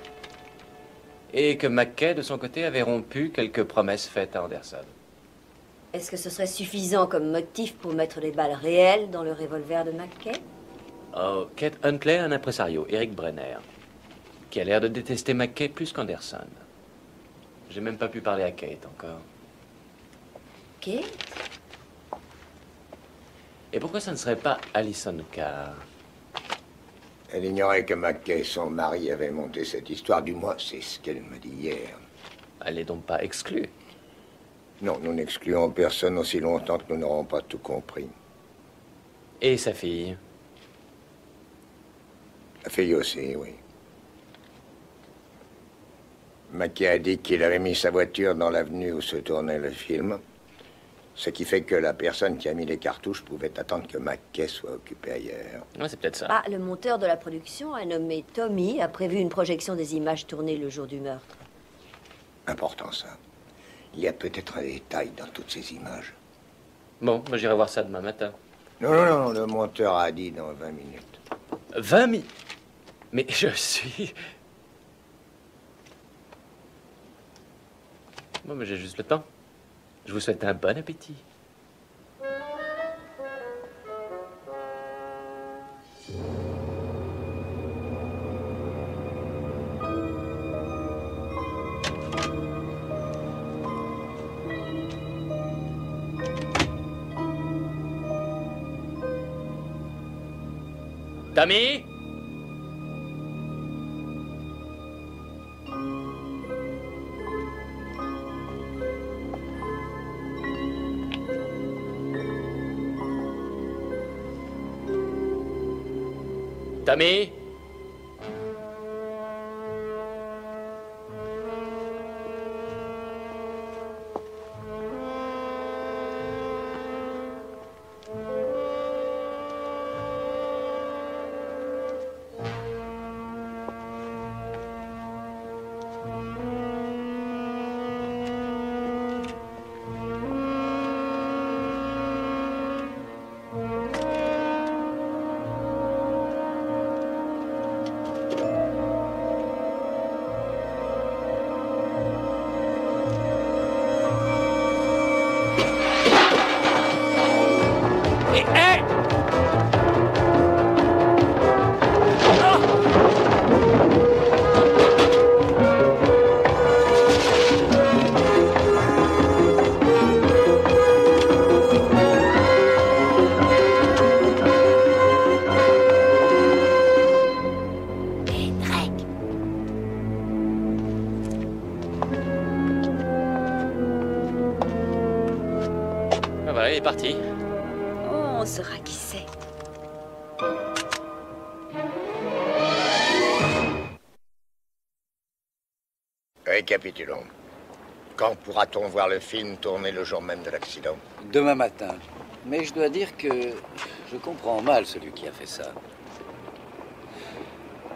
Et que McKay, de son côté, avait rompu quelques promesses faites à Anderson. Est-ce que ce serait suffisant comme motif pour mettre les balles réelles dans le revolver de McKay? Oh, Kate Huntley a un impresario, Eric Brenner, qui a l'air de détester McKay plus qu'Anderson. J'ai même pas pu parler à Kate encore. Kate? Et pourquoi ça ne serait pas Alison Carr? Elle ignorait que McKay, son mari, avait monté cette histoire. Du moins, c'est ce qu'elle m'a dit hier. Elle n'est donc pas exclue? Non, nous n'excluons personne aussi longtemps que nous n'aurons pas tout compris. Et sa fille? La fille aussi, oui. McKay a dit qu'il avait mis sa voiture dans l'avenue où se tournait le film. Ce qui fait que la personne qui a mis les cartouches pouvait attendre que McKay soit occupé ailleurs. Ouais, c'est peut-être ça. Ah, le monteur de la production, un nommé Tommy, a prévu une projection des images tournées le jour du meurtre. Important, ça. Il y a peut-être un détail dans toutes ces images. Bon, moi j'irai voir ça demain matin. Non, non, non, le monteur a dit dans 20 minutes. 20 minutes? Mais je suis... Bon, mais j'ai juste le temps. Je vous souhaite un bon appétit. Tommy? Tommy? Voilà, il est parti. Oh, on saura qui c'est. Récapitulons. Quand pourra-t-on voir le film tourné le jour même de l'accident? Demain matin. Mais je dois dire que je comprends mal celui qui a fait ça.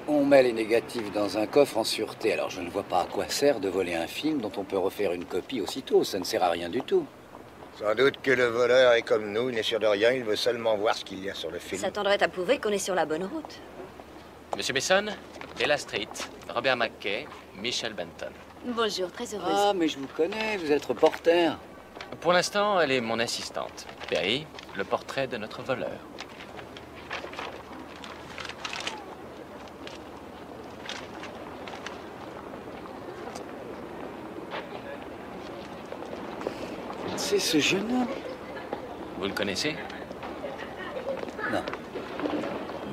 On met les négatifs dans un coffre en sûreté, alors je ne vois pas à quoi sert de voler un film dont on peut refaire une copie aussitôt. Ça ne sert à rien du tout. Sans doute que le voleur est comme nous, il n'est sûr de rien, il veut seulement voir ce qu'il y a sur le film. Ça tendrait à prouver qu'on est sur la bonne route. Monsieur Mason, Ella Street, Robert McKay, Michelle Benton. Bonjour, très heureuse. Ah, mais je vous connais, vous êtes reporter. Pour l'instant, elle est mon assistante. Perry, le portrait de notre voleur. C'est ce jeune homme. Vous le connaissez? Non.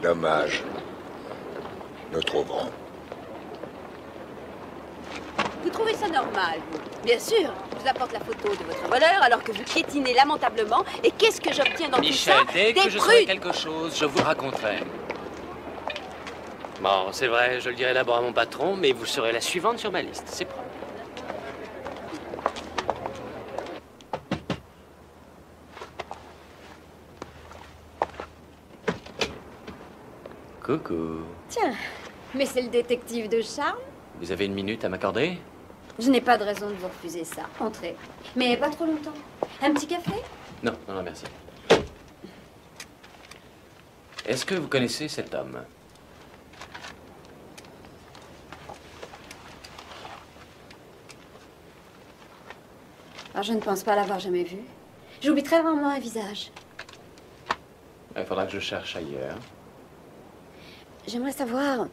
Dommage. Nous trouverons. Vous trouvez ça normal, vous? Bien sûr. Je vous apporte la photo de votre voleur alors que vous piétinez lamentablement. Et qu'est-ce que j'obtiens dans Michel, tout ça? dès que Des je saurai prudes. quelque chose, je vous le raconterai. Bon, c'est vrai, je le dirai d'abord à mon patron, mais vous serez la suivante sur ma liste, c'est propre. Coucou. Tiens, mais c'est le détective de charme. Vous avez une minute à m'accorder? Je n'ai pas de raison de vous refuser ça. Entrez. Mais pas trop longtemps. Un petit café? Non, non, non, merci. Est-ce que vous connaissez cet homme? Ah, je ne pense pas l'avoir jamais vu. J'oublie très rarement un visage. Il faudra que je cherche ailleurs. J'aimerais savoir...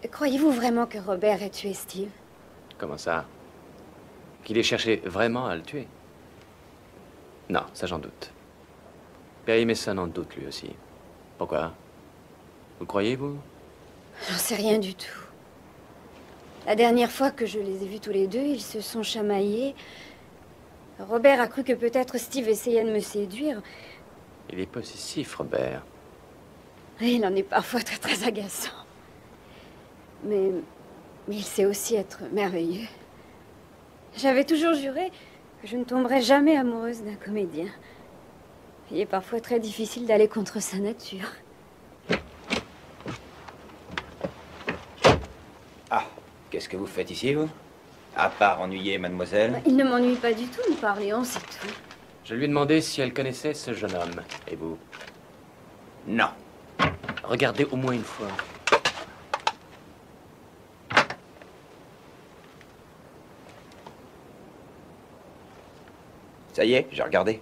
Croyez-vous vraiment que Robert ait tué Steve? Comment ça? Qu'il ait cherché vraiment à le tuer? Non, ça j'en doute. Perry Mason en doute lui aussi. Pourquoi? Vous croyez, vous? J'en sais rien du tout. La dernière fois que je les ai vus tous les deux, ils se sont chamaillés. Robert a cru que peut-être Steve essayait de me séduire. Il est possessif, Robert. Et il en est parfois très très agaçant. Mais il sait aussi être merveilleux. J'avais toujours juré que je ne tomberais jamais amoureuse d'un comédien. Il est parfois très difficile d'aller contre sa nature. Ah, qu'est-ce que vous faites ici, vous? À part ennuyer, mademoiselle? Il ne m'ennuie pas du tout, nous parlions, c'est tout. Je lui ai demandé si elle connaissait ce jeune homme. Et vous? Non. Regardez au moins une fois. Ça y est, j'ai regardé.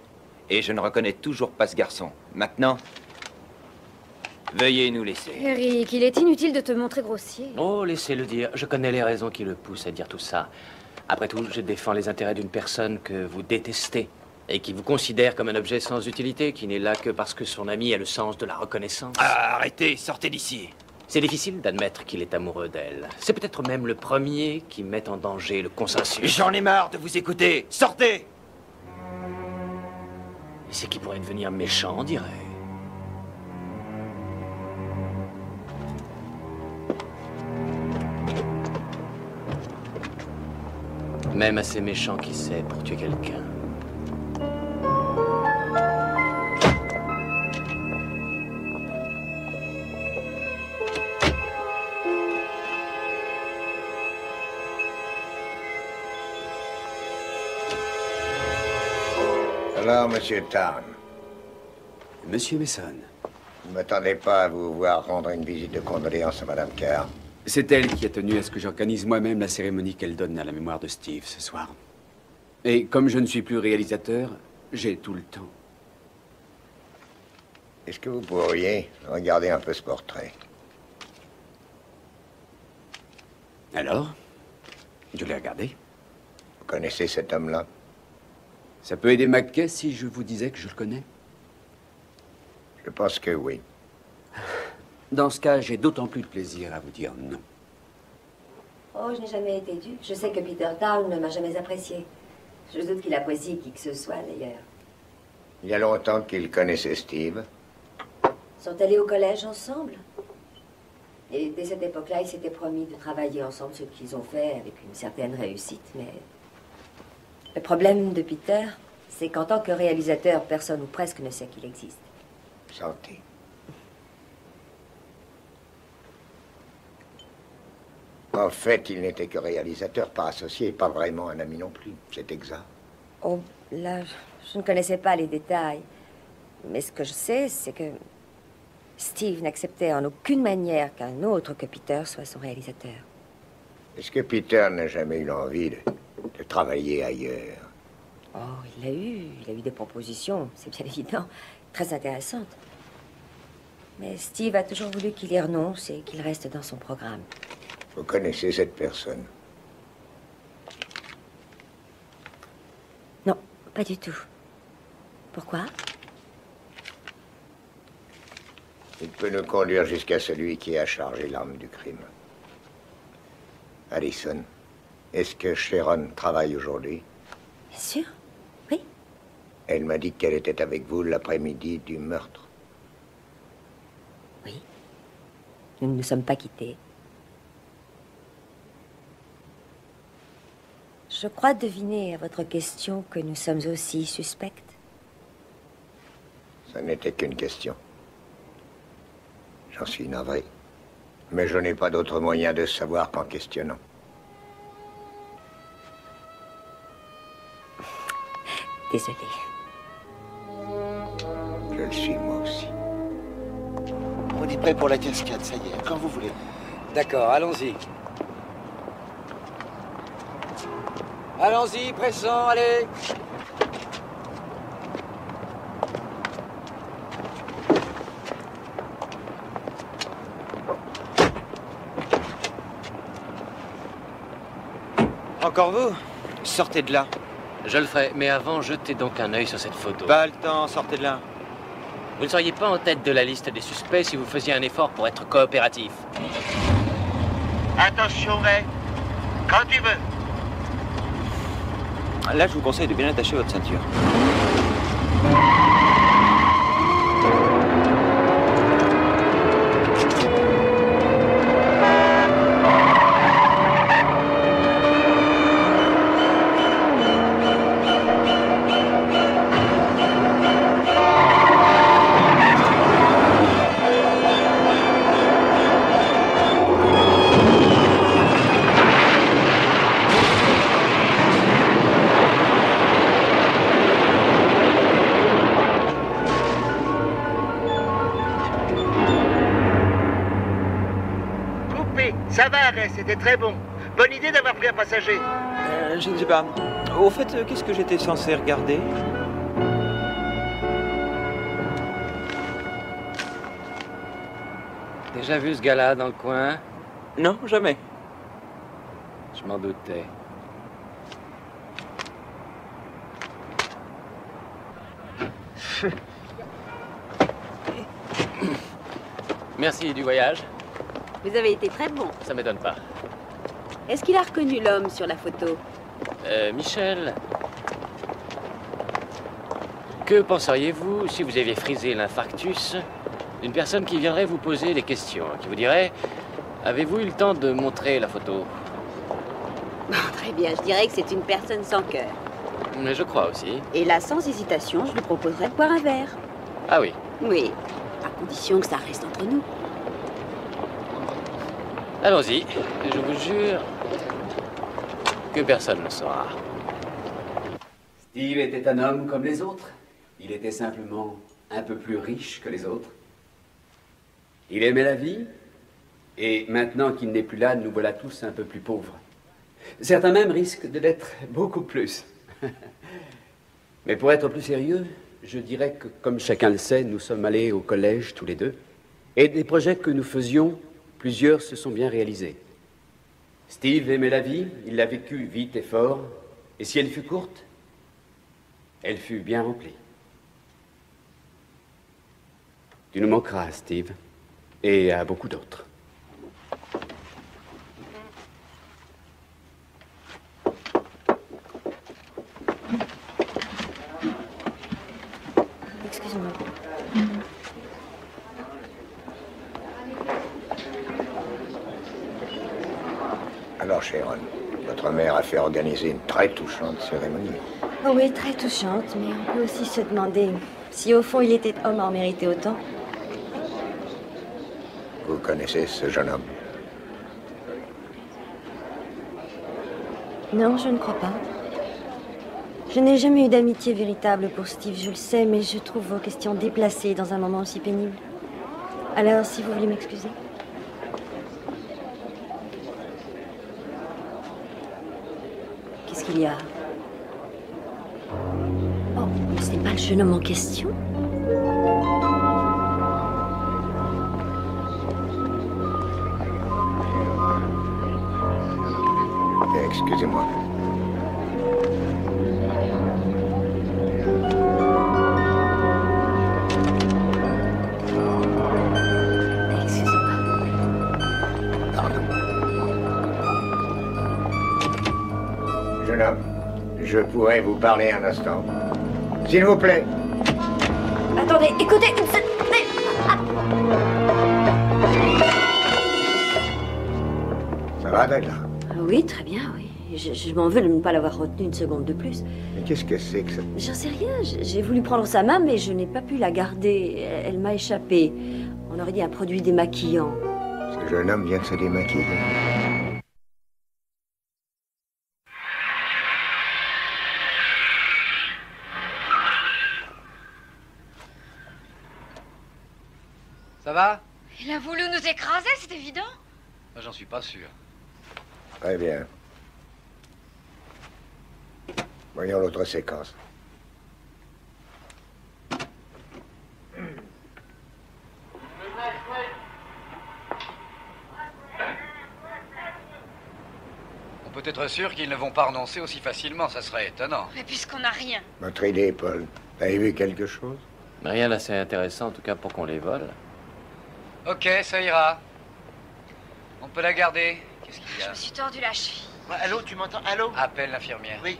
Et je ne reconnais toujours pas ce garçon. Maintenant, veuillez nous laisser. Eric, il est inutile de te montrer grossier. Oh, laissez-le dire. Je connais les raisons qui le poussent à dire tout ça. Après tout, je défends les intérêts d'une personne que vous détestez et qui vous considère comme un objet sans utilité, qui n'est là que parce que son ami a le sens de la reconnaissance. Ah, arrêtez, sortez d'ici. C'est difficile d'admettre qu'il est amoureux d'elle. C'est peut-être même le premier qui met en danger le consensus. J'en ai marre de vous écouter. Sortez! Et c'est qui pourrait devenir méchant, on dirait. Même assez méchant qui sait pour tuer quelqu'un. Alors, monsieur Tarn. Monsieur Mason. Vous ne m'attendez pas à vous voir rendre une visite de condoléances à Madame Carr. C'est elle qui a tenu à ce que j'organise moi-même la cérémonie qu'elle donne à la mémoire de Steve ce soir. Et comme je ne suis plus réalisateur, j'ai tout le temps. Est-ce que vous pourriez regarder un peu ce portrait? Alors? Je l'ai regardé. Vous connaissez cet homme-là? Ça peut aider McKay si je vous disais que je le connais? Je pense que oui. Dans ce cas, j'ai d'autant plus de plaisir à vous dire non. Oh, je n'ai jamais été dupe. Je sais que Peter Town ne m'a jamais apprécié. Je doute qu'il apprécie qui que ce soit, d'ailleurs. Il y a longtemps qu'il connaissait Steve. Sont allés au collège ensemble? Et dès cette époque-là, ils s'étaient promis de travailler ensemble, ce qu'ils ont fait avec une certaine réussite. Mais le problème de Peter, c'est qu'en tant que réalisateur, personne ou presque ne sait qu'il existe. Santé. En fait, il n'était que réalisateur, pas associé, pas vraiment un ami non plus. C'est exact. Oh, là, je ne connaissais pas les détails. Mais ce que je sais, c'est que Steve n'acceptait en aucune manière qu'un autre que Peter soit son réalisateur. Est-ce que Peter n'a jamais eu l'envie de travailler ailleurs? Oh, il a eu des propositions, c'est bien évident, très intéressantes. Mais Steve a toujours voulu qu'il y renonce et qu'il reste dans son programme. Vous connaissez cette personne? Non, pas du tout. Pourquoi? Il peut nous conduire jusqu'à celui qui a chargé l'arme du crime. Allison, est-ce que Sharon travaille aujourd'hui? Bien sûr, oui. Elle m'a dit qu'elle était avec vous l'après-midi du meurtre. Oui. Nous ne nous sommes pas quittés. Je crois deviner à votre question que nous sommes aussi suspectes. Ça n'était qu'une question. J'en suis navré. Mais je n'ai pas d'autre moyen de savoir qu'en questionnant. Désolée. Je le suis, moi aussi. On est prêt pour la cascade, ça y est, quand vous voulez. D'accord, allons-y. Allons-y, pressant, allez. Encore vous? Sortez de là. Je le ferai, mais avant, jetez donc un œil sur cette photo. Pas le temps, sortez de là. Vous ne seriez pas en tête de la liste des suspects si vous faisiez un effort pour être coopératif. Attention, Ray. Quand tu veux. Là, je vous conseille de bien attacher votre ceinture. Ça va, Ray, c'était très bon. Bonne idée d'avoir pris un passager. Je ne sais pas. Au fait, qu'est-ce que j'étais censé regarder? Déjà vu ce gars-là dans le coin? Non, jamais. Je m'en doutais. Merci du voyage. Vous avez été très bon. Ça m'étonne pas. Est-ce qu'il a reconnu l'homme sur la photo? Michel. Que penseriez-vous si vous aviez frisé l'infarctus d'une personne qui viendrait vous poser des questions, qui vous dirait « Avez-vous eu le temps de montrer la photo ?» Bon, très bien, je dirais que c'est une personne sans cœur. Mais je crois aussi. Et là, sans hésitation, je lui proposerais de boire un verre. Ah oui? Oui, à condition que ça reste entre nous. Allons-y, je vous jure que personne ne saura. Steve était un homme comme les autres. Il était simplement un peu plus riche que les autres. Il aimait la vie, et maintenant qu'il n'est plus là, nous voilà tous un peu plus pauvres. Certains même risquent de l'être beaucoup plus. Mais pour être plus sérieux, je dirais que, comme chacun le sait, nous sommes allés au collège tous les deux, et des projets que nous faisions, plusieurs se sont bien réalisés. Steve aimait la vie, il l'a vécue vite et fort, et si elle fut courte, elle fut bien remplie. Tu nous manqueras, Steve, et à beaucoup d'autres. Excuse-moi. Alors, Sharon, votre mère a fait organiser une très touchante cérémonie. Oh oui, très touchante, mais on peut aussi se demander si au fond il était homme à en mériter autant. Vous connaissez ce jeune homme? Non, je ne crois pas. Je n'ai jamais eu d'amitié véritable pour Steve, je le sais, mais je trouve vos questions déplacées dans un moment aussi pénible. Alors, si vous voulez m'excuser. Qu'est-ce qu'il y a? Oh, ce n'est pas le jeune homme en question? Excusez-moi. Pardon. Jeune homme, je pourrais vous parler un instant. S'il vous plaît. Attendez, écoutez, Ça va d'être là? Oui, très bien, oui. Je m'en veux de ne pas l'avoir retenu une seconde de plus. Mais qu'est-ce que c'est que ça? J'en sais rien. J'ai voulu prendre sa main, mais je n'ai pas pu la garder. Elle m'a échappé. On aurait dit un produit démaquillant. Ce jeune homme vient de se démaquiller. Ça va? Il a voulu nous écraser, c'est évident. J'en suis pas sûr. Très bien. Voyons l'autre séquence. On peut être sûr qu'ils ne vont pas renoncer aussi facilement, ça serait étonnant. Mais puisqu'on n'a rien. Votre idée, Paul. Avez vu quelque chose? Rien d'assez intéressant, en tout cas pour qu'on les vole. Ok, ça ira. On peut la garder. Qu'est-ce qu'il y Je a? me suis tordu la cheville. Ouais, allô, tu m'entends? Allô? Appelle l'infirmière. Oui.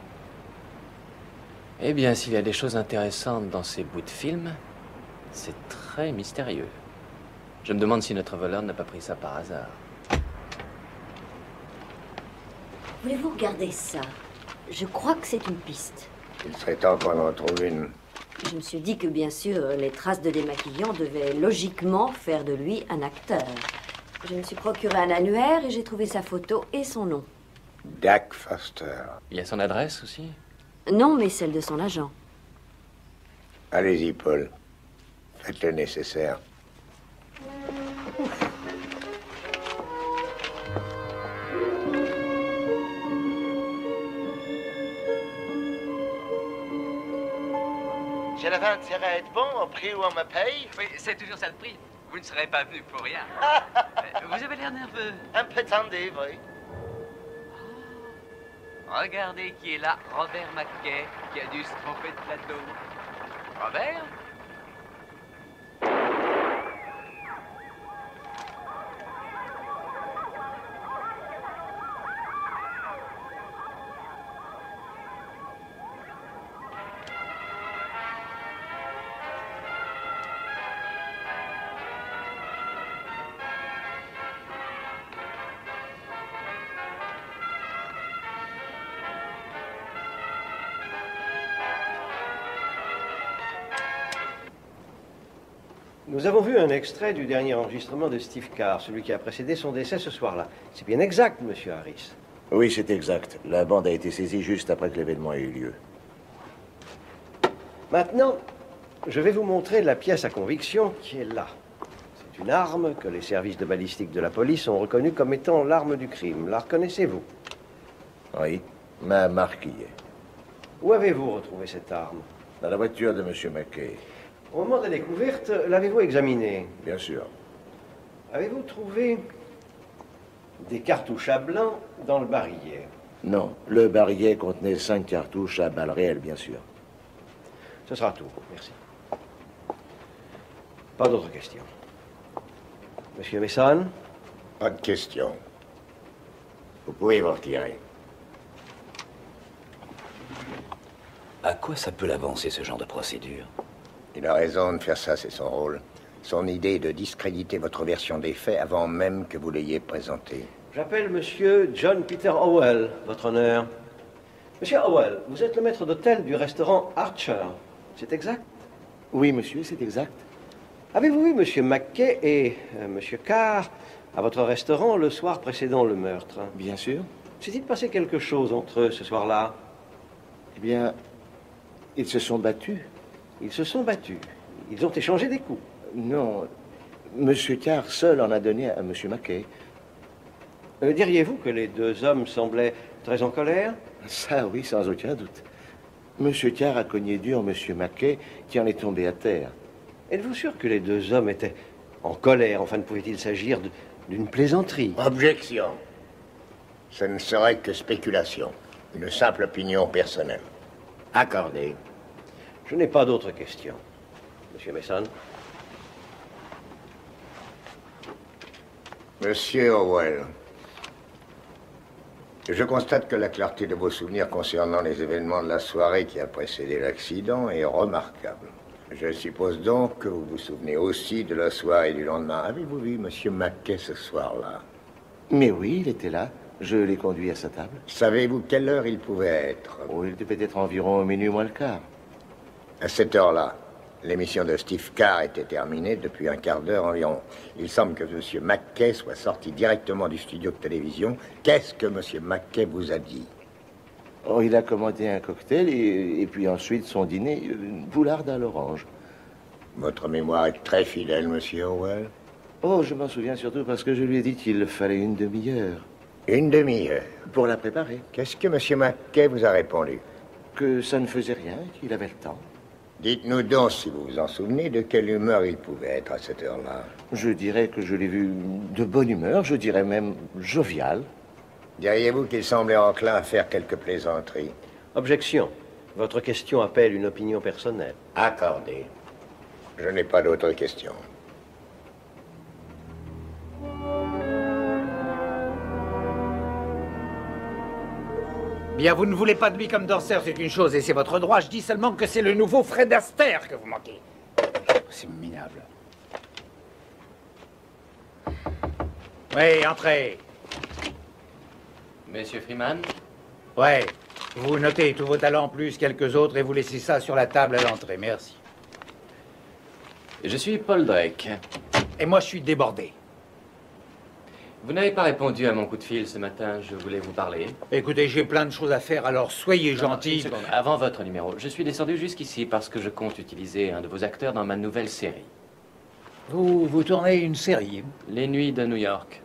Eh bien, s'il y a des choses intéressantes dans ces bouts de film, c'est très mystérieux. Je me demande si notre voleur n'a pas pris ça par hasard. Voulez-vous regarder ça? Je crois que c'est une piste. Il serait temps qu'on en trouve une. Je me suis dit que, bien sûr, les traces de démaquillant devaient logiquement faire de lui un acteur. Je me suis procuré un annuaire et j'ai trouvé sa photo et son nom. Dak Foster. Il y a son adresse aussi? Non, mais celle de son agent. Allez-y, Paul. Faites le nécessaire. J'ai la vente, ça va être bon au prix où on me paye? Oui, c'est toujours ça le prix. Vous ne serez pas venu pour rien. Vous avez l'air nerveux. Un peu tendu, oui. Regardez qui est là, Robert McKay, qui a dû se tromper de plateau. Robert? Nous avons vu un extrait du dernier enregistrement de Steve Carr, celui qui a précédé son décès ce soir-là. C'est bien exact, monsieur Harris. Oui, c'est exact. La bande a été saisie juste après que l'événement ait eu lieu. Maintenant, je vais vous montrer la pièce à conviction qui est là. C'est une arme que les services de balistique de la police ont reconnue comme étant l'arme du crime. La reconnaissez-vous? Oui, ma marque y est. Où avez-vous retrouvé cette arme? Dans la voiture de monsieur McKay. Au moment de la découverte, l'avez-vous examinée? Bien sûr. Avez-vous trouvé des cartouches à blanc dans le barillet? Non, le barillet contenait 5 cartouches à balles réelles, bien sûr. Ce sera tout, merci. Pas d'autres questions. Monsieur Mason? Pas de question. Vous pouvez vous retirer. À quoi ça peut l'avancer, ce genre de procédure? Il a raison de faire ça, c'est son rôle. Son idée est de discréditer votre version des faits avant même que vous l'ayez présentée. J'appelle monsieur John Peter Howell, votre honneur. Monsieur Howell, vous êtes le maître d'hôtel du restaurant Archer, c'est exact? Oui, monsieur, c'est exact. Avez-vous vu monsieur Mackay et monsieur Carr à votre restaurant le soir précédent le meurtre? Bien sûr. S'est-il passé quelque chose entre eux ce soir-là? Eh bien, ils se sont battus. Ils se sont battus. Ils ont échangé des coups. Non, monsieur Carr seul en a donné à monsieur Mackay. Diriez-vous que les deux hommes semblaient très en colère? Ça, oui, sans aucun doute. Monsieur Carr a cogné dur monsieur Mackay, qui en est tombé à terre. Êtes-vous sûr que les deux hommes étaient en colère? Enfin, ne pouvait-il s'agir d'une plaisanterie? Objection. Ce ne serait que spéculation. Une simple opinion personnelle. Accordé. Je n'ai pas d'autres questions. Monsieur Mason. Monsieur Howell, je constate que la clarté de vos souvenirs concernant les événements de la soirée qui a précédé l'accident est remarquable. Je suppose donc que vous vous souvenez aussi de la soirée du lendemain. Avez-vous vu monsieur Mackay ce soir-là? Mais oui, il était là. Je l'ai conduit à sa table. Savez-vous quelle heure il pouvait être? Oh, il devait être environ minuit moins le quart. À cette heure-là, l'émission de Steve Carr était terminée depuis un quart d'heure environ. Il semble que monsieur Mackay soit sorti directement du studio de télévision. Qu'est-ce que monsieur Mackay vous a dit? Oh, il a commandé un cocktail et puis ensuite son dîner, une boularde à l'orange. Votre mémoire est très fidèle, monsieur Howell. Oh, je m'en souviens surtout parce que je lui ai dit qu'il fallait une demi-heure. Une demi-heure? Pour la préparer. Qu'est-ce que monsieur Mackay vous a répondu? Que ça ne faisait rien, qu'il avait le temps. Dites-nous donc, si vous vous en souvenez, de quelle humeur il pouvait être à cette heure-là. Je dirais que je l'ai vu de bonne humeur, je dirais même jovial. Diriez-vous qu'il semblait enclin à faire quelques plaisanteries? Objection. Votre question appelle une opinion personnelle. Accordé. Je n'ai pas d'autres questions. Bien, vous ne voulez pas de lui comme danseur, c'est une chose, et c'est votre droit. Je dis seulement que c'est le nouveau Fred Astaire que vous manquez. C'est minable. Oui, entrez. Monsieur Freeman? Ouais, vous notez tous vos talents plus quelques autres et vous laissez ça sur la table à l'entrée, merci. Je suis Paul Drake. Et moi, je suis débordé. Vous n'avez pas répondu à mon coup de fil ce matin, je voulais vous parler. Écoutez, j'ai plein de choses à faire, alors soyez gentil. Une seconde. Avant votre numéro, je suis descendu jusqu'ici parce que je compte utiliser un de vos acteurs dans ma nouvelle série. Vous tournez une série? Les Nuits de New York.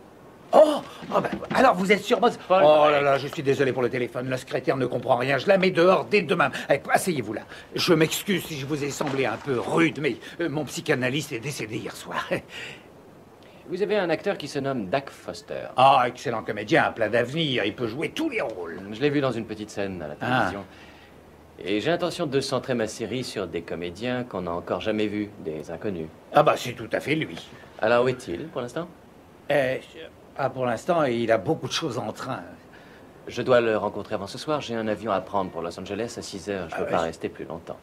Oh, ben, alors vous êtes sur mode... Paul Oh là là, je suis désolé pour le téléphone, la secrétaire ne comprend rien, je la mets dehors dès demain. Allez, asseyez-vous là. Je m'excuse si je vous ai semblé un peu rude, mais mon psychanalyste est décédé hier soir. Vous avez un acteur qui se nomme Dak Foster. Ah, excellent comédien, plein d'avenir, il peut jouer tous les rôles. Je l'ai vu dans une petite scène à la télévision. Et j'ai l'intention de centrer ma série sur des comédiens qu'on n'a encore jamais vus, des inconnus. Ah bah c'est tout à fait lui. Alors où est-il pour l'instant? Pour l'instant, il a beaucoup de choses en train. Je dois le rencontrer avant ce soir. J'ai un avion à prendre pour Los Angeles à 6 heures. Je ne peux pas rester plus longtemps.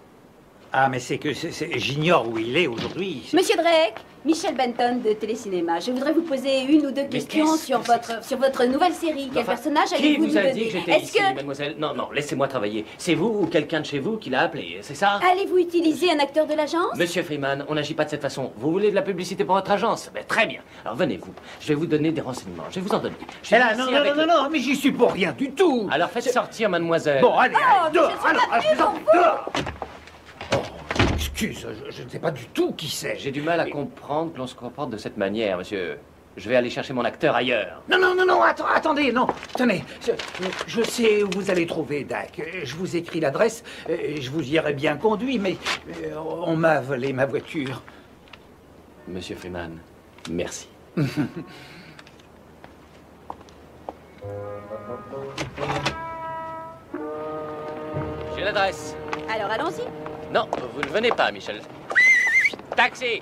Ah, mais c'est que j'ignore où il est aujourd'hui. Monsieur Drake, Michel Benton de Télécinéma. Je voudrais vous poser une ou deux questions sur votre nouvelle série. Quel personnage allez-vous nous donner? Qui vous a dit que j'étais ici, mademoiselle? Non, non, laissez-moi travailler. C'est vous ou quelqu'un de chez vous qui l'a appelé, c'est ça? Allez-vous utiliser un acteur de l'agence? Monsieur Freeman, on n'agit pas de cette façon. Vous voulez de la publicité pour votre agence? Ben, très bien. Alors venez-vous. Je vais vous donner des renseignements. Je vais vous en donner. Non, mais j'y suis pour rien du tout. Alors faites sortir mademoiselle. Bon, allez, dehors. Dehors. Excuse, je ne sais pas du tout qui c'est. J'ai du mal à comprendre que l'on se comporte de cette manière, monsieur. Je vais aller chercher mon acteur ailleurs. Non, attendez, non. Tenez, je sais où vous allez trouver Dak. Je vous écris l'adresse. Je vous y aurais bien conduit, mais on m'a volé ma voiture. Monsieur Freeman, merci. J'ai l'adresse. Alors allons-y. Non, vous ne venez pas, Michel. Taxi!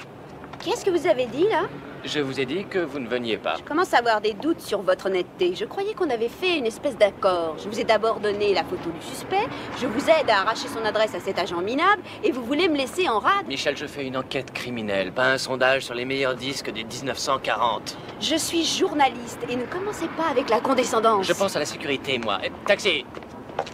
Qu'est-ce que vous avez dit, là? Je vous ai dit que vous ne veniez pas. Je commence à avoir des doutes sur votre honnêteté. Je croyais qu'on avait fait une espèce d'accord. Je vous ai d'abord donné la photo du suspect, je vous aide à arracher son adresse à cet agent minable, et vous voulez me laisser en rade. Michel, je fais une enquête criminelle, pas un sondage sur les meilleurs disques des 1940. Je suis journaliste, et ne commencez pas avec la condescendance. Je pense à la sécurité, moi. Taxi!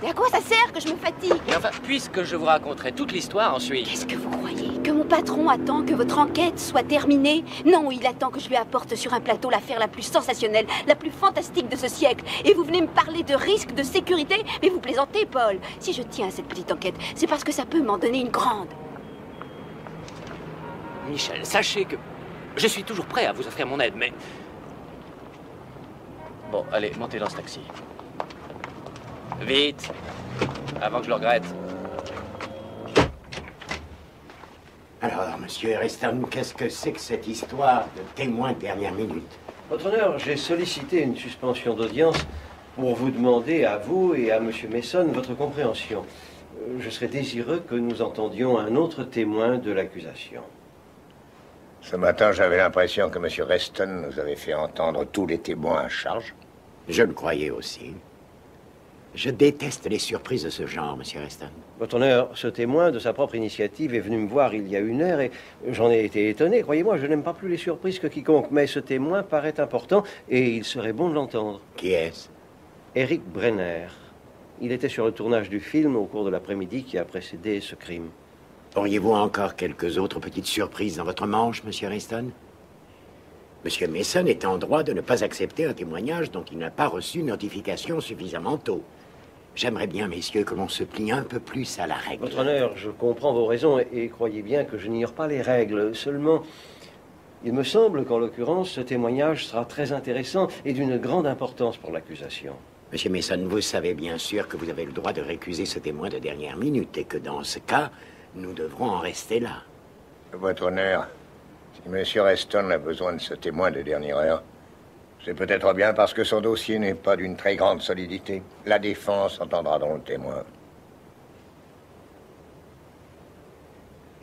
Et à quoi ça sert que je me fatigue? Et enfin, puisque je vous raconterai toute l'histoire ensuite... Qu'est-ce que vous croyez? Que mon patron attend que votre enquête soit terminée? Non, il attend que je lui apporte sur un plateau l'affaire la plus sensationnelle, la plus fantastique de ce siècle. Et vous venez me parler de risque de sécurité? Mais vous plaisantez, Paul. Si je tiens à cette petite enquête, c'est parce que ça peut m'en donner une grande. Michel, sachez que je suis toujours prêt à vous offrir mon aide, mais... Bon, allez, montez dans ce taxi. Vite, avant que je le regrette. Alors, monsieur Ariston, qu'est-ce que c'est que cette histoire de témoin de dernière minute? Votre honneur, j'ai sollicité une suspension d'audience pour vous demander à vous et à monsieur Mason votre compréhension. Je serais désireux que nous entendions un autre témoin de l'accusation. Ce matin, j'avais l'impression que monsieur Reston nous avait fait entendre tous les témoins à charge. Je le croyais aussi. Je déteste les surprises de ce genre, monsieur Reston. Votre honneur, ce témoin, de sa propre initiative, est venu me voir il y a 1 heure et j'en ai été étonné. Croyez-moi, je n'aime pas plus les surprises que quiconque, mais ce témoin paraît important et il serait bon de l'entendre. Qui est-ce? Eric Brenner. Il était sur le tournage du film au cours de l'après-midi qui a précédé ce crime. Auriez-vous encore quelques autres petites surprises dans votre manche, monsieur Reston? Monsieur Mason est en droit de ne pas accepter un témoignage dont il n'a pas reçu notification suffisamment tôt. J'aimerais bien, messieurs, que l'on se plie un peu plus à la règle. Votre honneur, je comprends vos raisons et croyez bien que je n'ignore pas les règles. Seulement, il me semble qu'en l'occurrence, ce témoignage sera très intéressant et d'une grande importance pour l'accusation. Monsieur Mason, vous savez bien sûr que vous avez le droit de récuser ce témoin de dernière minute et que dans ce cas, nous devrons en rester là. Votre honneur, si monsieur Reston a besoin de ce témoin de dernière heure, c'est peut-être bien parce que son dossier n'est pas d'une très grande solidité. La défense entendra donc le témoin.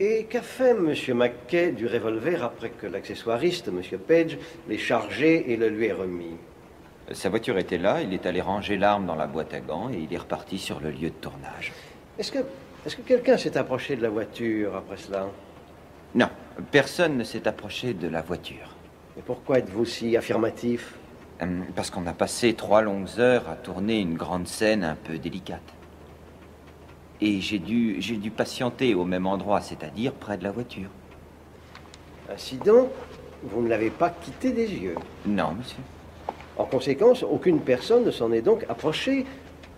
Et qu'a fait M. Mackay du revolver après que l'accessoiriste, M. Page, l'ait chargé et le lui ait remis? Sa voiture était là, il est allé ranger l'arme dans la boîte à gants et il est reparti sur le lieu de tournage. Est-ce que quelqu'un s'est approché de la voiture après cela? Non, personne ne s'est approché de la voiture. Et pourquoi êtes-vous si affirmatif? Parce qu'on a passé 3 longues heures à tourner une grande scène un peu délicate. Et j'ai dû patienter au même endroit, c'est-à-dire près de la voiture. Ainsi donc, vous ne l'avez pas quitté des yeux? Non, monsieur. En conséquence, aucune personne ne s'en est donc approchée.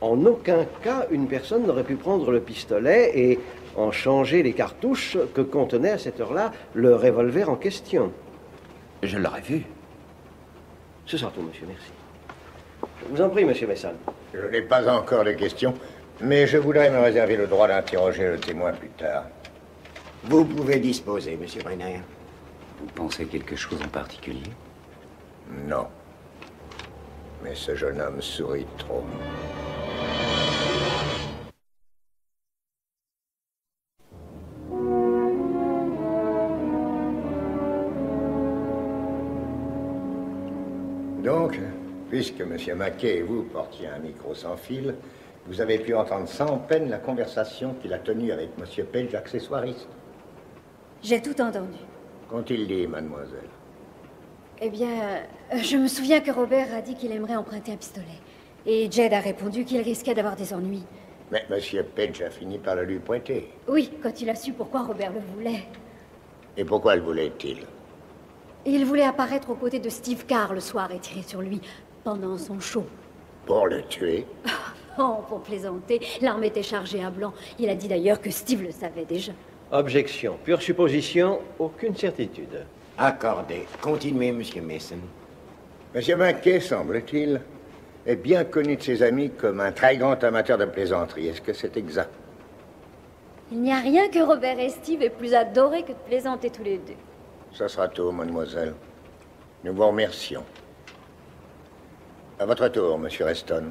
En aucun cas, une personne n'aurait pu prendre le pistolet et en changer les cartouches que contenait à cette heure-là le revolver en question. Je l'aurais vu. Ce sera tout, monsieur, merci. Je vous en prie, monsieur Mason. Je n'ai pas encore de questions, mais je voudrais me réserver le droit d'interroger le témoin plus tard. Vous pouvez disposer, monsieur Brenner. Vous pensez quelque chose en particulier? Non. Mais ce jeune homme sourit trop. Donc, puisque M. Mackay et vous portiez un micro sans fil, vous avez pu entendre sans peine la conversation qu'il a tenue avec M. Page, accessoiriste. J'ai tout entendu. Qu'ont-ils dit, mademoiselle? Eh bien, je me souviens que Robert a dit qu'il aimerait emprunter un pistolet. Et Jed a répondu qu'il risquait d'avoir des ennuis. Mais M. Page a fini par le lui pointer. Oui, quand il a su pourquoi Robert le voulait. Et pourquoi le voulait-il? Il voulait apparaître aux côtés de Steve Carr le soir et tirer sur lui pendant son show. Pour le tuer? Oh, pour plaisanter, l'arme était chargée à blanc. Il a dit d'ailleurs que Steve le savait déjà. Objection. Pure supposition, aucune certitude. Accordé. Continuez, monsieur Mason. M. Mackay, semble-t-il, est bien connu de ses amis comme un très grand amateur de plaisanterie. Est-ce que c'est exact? Il n'y a rien que Robert et Steve aient plus adoré que de plaisanter tous les deux. Ça sera tout, mademoiselle. Nous vous remercions. À votre tour, monsieur Reston.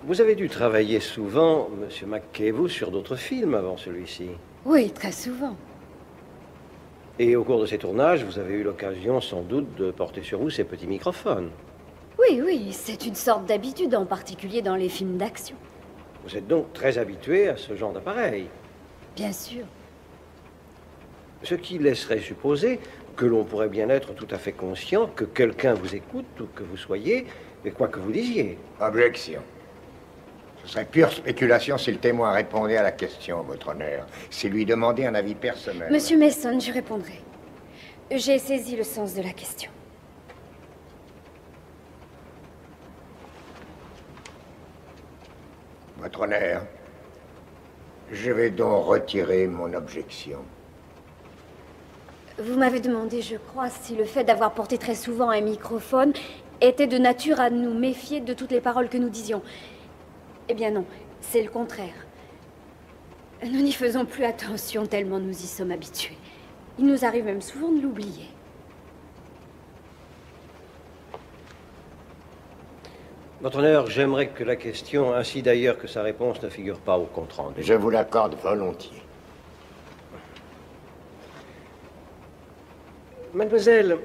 Vous avez dû travailler souvent, monsieur Mackay, vous, sur d'autres films avant celui-ci. Oui, très souvent. Et au cours de ces tournages, vous avez eu l'occasion sans doute de porter sur vous ces petits microphones. Oui, oui, c'est une sorte d'habitude, en particulier dans les films d'action. Vous êtes donc très habitué à ce genre d'appareil. Bien sûr. Ce qui laisserait supposer que l'on pourrait bien être tout à fait conscient que quelqu'un vous écoute, où que vous soyez, et quoi que vous disiez. Objection. Ce serait pure spéculation si le témoin répondait à la question, votre honneur. C'est lui demander un avis personnel. Monsieur Mason, je répondrai. J'ai saisi le sens de la question. Votre honneur, je vais donc retirer mon objection. Vous m'avez demandé, je crois, si le fait d'avoir porté très souvent un microphone était de nature à nous méfier de toutes les paroles que nous disions. Eh bien non, c'est le contraire. Nous n'y faisons plus attention tellement nous y sommes habitués. Il nous arrive même souvent de l'oublier. Votre honneur, j'aimerais que la question, ainsi d'ailleurs que sa réponse, ne figure pas au compte-rendu. Je vous l'accorde volontiers. Mademoiselle,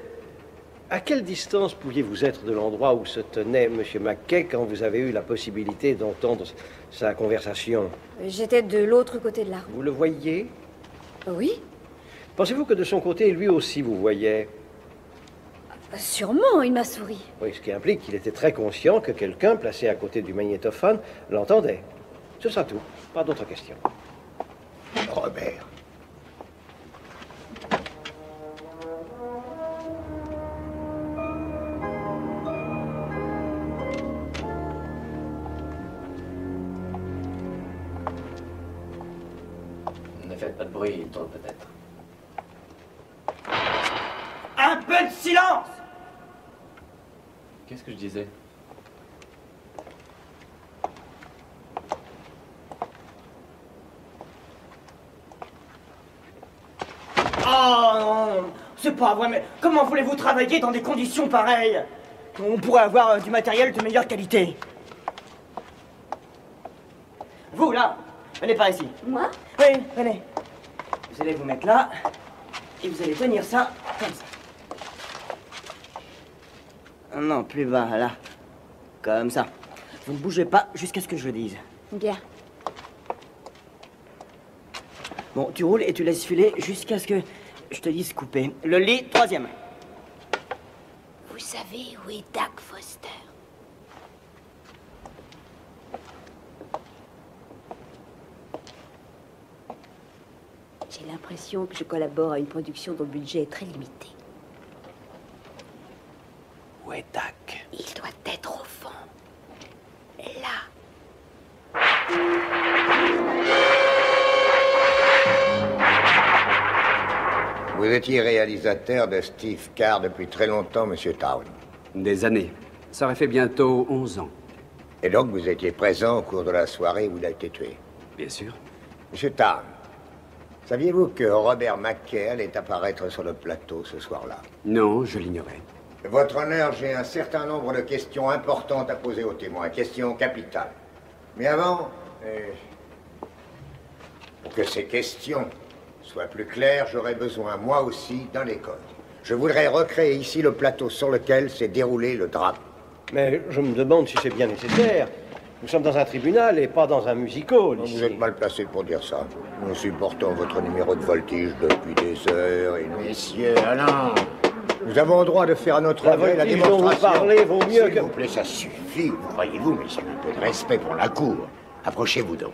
à quelle distance pouviez-vous être de l'endroit où se tenait M. Mackay quand vous avez eu la possibilité d'entendre sa conversation? J'étais de l'autre côté de la rue. Vous le voyiez? Oui. Pensez-vous que de son côté, lui aussi vous voyait? Sûrement, il m'a souri. Oui, ce qui implique qu'il était très conscient que quelqu'un placé à côté du magnétophone l'entendait. Ce sera tout. Pas d'autres questions. Robert. Ne faites pas de bruit, il tourne peut-être. Un peu de silence! Qu'est-ce que je disais? Oh non, c'est pas vrai, mais comment voulez-vous travailler dans des conditions pareilles? On pourrait avoir du matériel de meilleure qualité. Vous, là, venez par ici. Moi? Oui, venez. Vous allez vous mettre là, et vous allez tenir ça comme ça. Non, plus bas, là. Comme ça. Vous ne bougez pas jusqu'à ce que je le dise. Bien. Bon, tu roules et tu laisses filer jusqu'à ce que je te dise couper. Le lit, 3e. Vous savez où est Doug Foster? J'ai l'impression que je collabore à une production dont le budget est très limité. Où est Doug? Il doit être au fond. Là. Vous étiez réalisateur de Steve Carr depuis très longtemps, Monsieur Town. Des années. Ça aurait fait bientôt 11 ans. Et donc vous étiez présent au cours de la soirée où il a été tué? Bien sûr. Monsieur Town, saviez-vous que Robert Mackay allait apparaître sur le plateau ce soir-là? Non, je l'ignorais. Votre honneur, j'ai un certain nombre de questions importantes à poser aux témoins, questions capitales. Mais avant, pour que ces questions soient plus claires, j'aurais besoin, moi aussi, d'un décor. Je voudrais recréer ici le plateau sur lequel s'est déroulé le drame. Mais je me demande si c'est bien nécessaire. Nous sommes dans un tribunal et pas dans un music-hall. Vous êtes mal placé pour dire ça. Nous supportons votre numéro de voltige depuis des heures et nous... Messieurs, allons. Nous avons le droit de faire à notre gré la démonstration. Dont vous parlez vaut mieux que... S'il vous plaît, ça suffit. Vous croyez-vous, messieurs, un peu de respect pour la cour. Approchez-vous donc.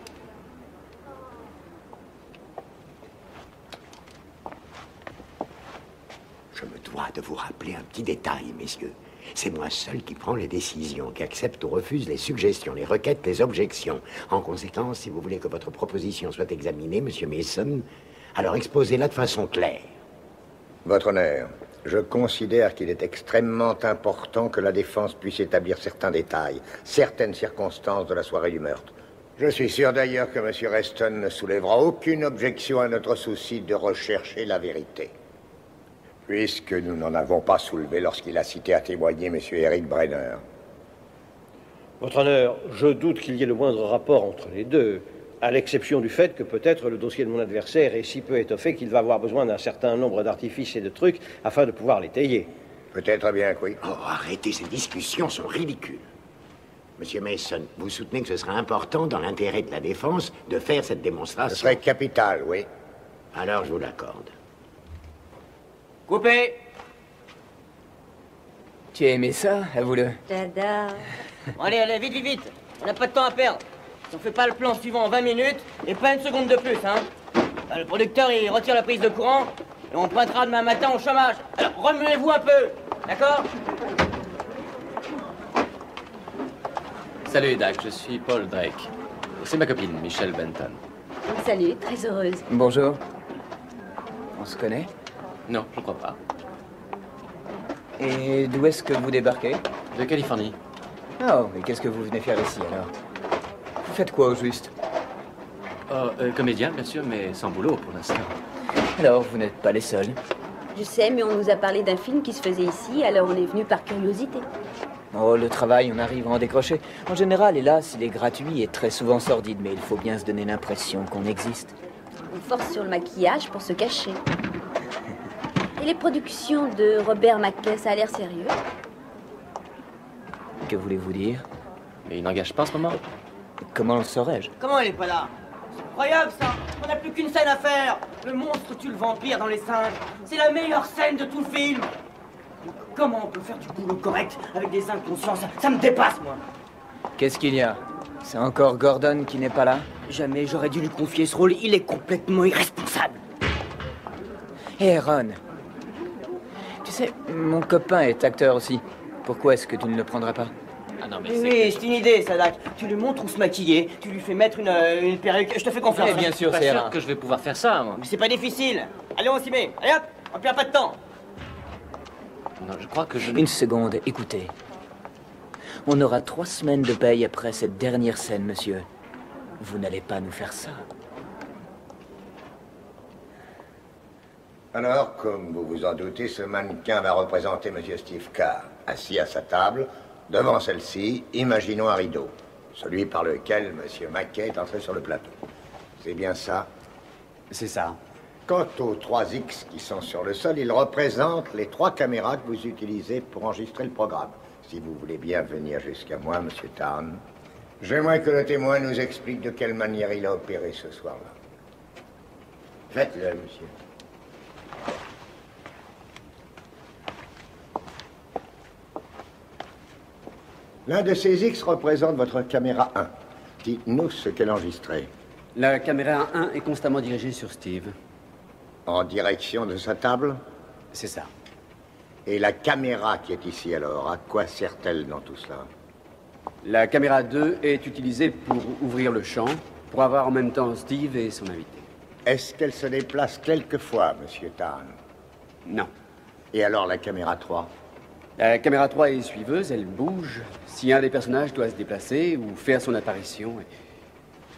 Je me dois de vous rappeler un petit détail, messieurs. C'est moi seul qui prends les décisions, qui accepte ou refuse les suggestions, les requêtes, les objections. En conséquence, si vous voulez que votre proposition soit examinée, monsieur Mason, alors exposez-la de façon claire. Votre honneur, je considère qu'il est extrêmement important que la défense puisse établir certains détails, certaines circonstances de la soirée du meurtre. Je suis sûr d'ailleurs que M. Reston ne soulèvera aucune objection à notre souci de rechercher la vérité. Puisque nous n'en avons pas soulevé lorsqu'il a cité à témoigner M. Eric Brenner. Votre honneur, je doute qu'il y ait le moindre rapport entre les deux. À l'exception du fait que peut-être le dossier de mon adversaire est si peu étoffé qu'il va avoir besoin d'un certain nombre d'artifices et de trucs afin de pouvoir l'étayer. Peut-être bien que oui. Oh, arrêtez, ces discussions sont ridicules. Monsieur Mason, vous soutenez que ce serait important, dans l'intérêt de la défense, de faire cette démonstration? Ce serait capital, oui. Alors, je vous l'accorde. Coupé! Tu as aimé ça, avoue-le? J'adore. Bon, allez, allez, vite, vite, vite. On n'a pas de temps à perdre. Si on fait pas le plan suivant en 20 minutes, et pas une seconde de plus, hein. Le producteur, il retire la prise de courant, et on pointera demain matin au chômage. Alors, remuez-vous un peu, d'accord? Salut, Dak, je suis Paul Drake. C'est ma copine, Michelle Benton. Salut, très heureuse. Bonjour. On se connaît? Non, je crois pas. Et d'où est-ce que vous débarquez? De Californie. Oh, et qu'est-ce que vous venez faire ici, alors? Vous faites quoi, au juste? Comédien, bien sûr, mais sans boulot pour l'instant. Alors, vous n'êtes pas les seuls. Je sais, mais on nous a parlé d'un film qui se faisait ici, alors on est venu par curiosité. Oh, le travail, on arrive à en décrocher. En général, hélas, il est gratuit et très souvent sordide, mais il faut bien se donner l'impression qu'on existe. On force sur le maquillage pour se cacher. Et les productions de Robert McKay, ça a l'air sérieux? Que voulez-vous dire? Mais il n'engage pas en ce moment. Comment le saurais-je? Comment elle est pas là? C'est incroyable, ça. On n'a plus qu'une scène à faire. Le monstre tue le vampire dans les singes. C'est la meilleure scène de tout le film. Comment on peut faire du boulot correct avec des inconscients? Ça me dépasse, moi. Qu'est-ce qu'il y a? C'est encore Gordon qui n'est pas là? Jamais j'aurais dû lui confier ce rôle. Il est complètement irresponsable. Hé, Ron. Tu sais, mon copain est acteur aussi. Pourquoi est-ce que tu ne le prendrais pas? Ah non, mais Oui, c'est une idée, Sadak. Tu lui montres où se maquiller, tu lui fais mettre une perruque. Je te fais confiance. Oui, bien sûr, c'est sûr que je vais pouvoir faire ça, moi. Mais c'est pas difficile. Allez, on s'y met. Allez hop, on perd pas de temps. Non, je crois que je... Une seconde, écoutez. On aura 3 semaines de paye après cette dernière scène, monsieur. Vous n'allez pas nous faire ça. Alors, comme vous vous en doutez, ce mannequin va représenter Monsieur Steve Carr, assis à sa table. Devant celle-ci, imaginons un rideau, celui par lequel Monsieur McKay est entré sur le plateau. C'est bien ça? C'est ça. Quant aux 3 X qui sont sur le sol, ils représentent les 3 caméras que vous utilisez pour enregistrer le programme. Si vous voulez bien venir jusqu'à moi, Monsieur Tarn, j'aimerais que le témoin nous explique de quelle manière il a opéré ce soir-là. Faites-le, monsieur. L'un de ces X représente votre caméra 1. Dites-nous ce qu'elle enregistrait. La caméra 1 est constamment dirigée sur Steve. En direction de sa table? C'est ça. Et la caméra qui est ici alors, à quoi sert-elle dans tout cela? La caméra 2 est utilisée pour ouvrir le champ, pour avoir en même temps Steve et son invité. Est-ce qu'elle se déplace quelquefois, Monsieur Tarn? Non. Et alors la caméra 3? La caméra 3 est suiveuse, elle bouge si un des personnages doit se déplacer ou faire son apparition.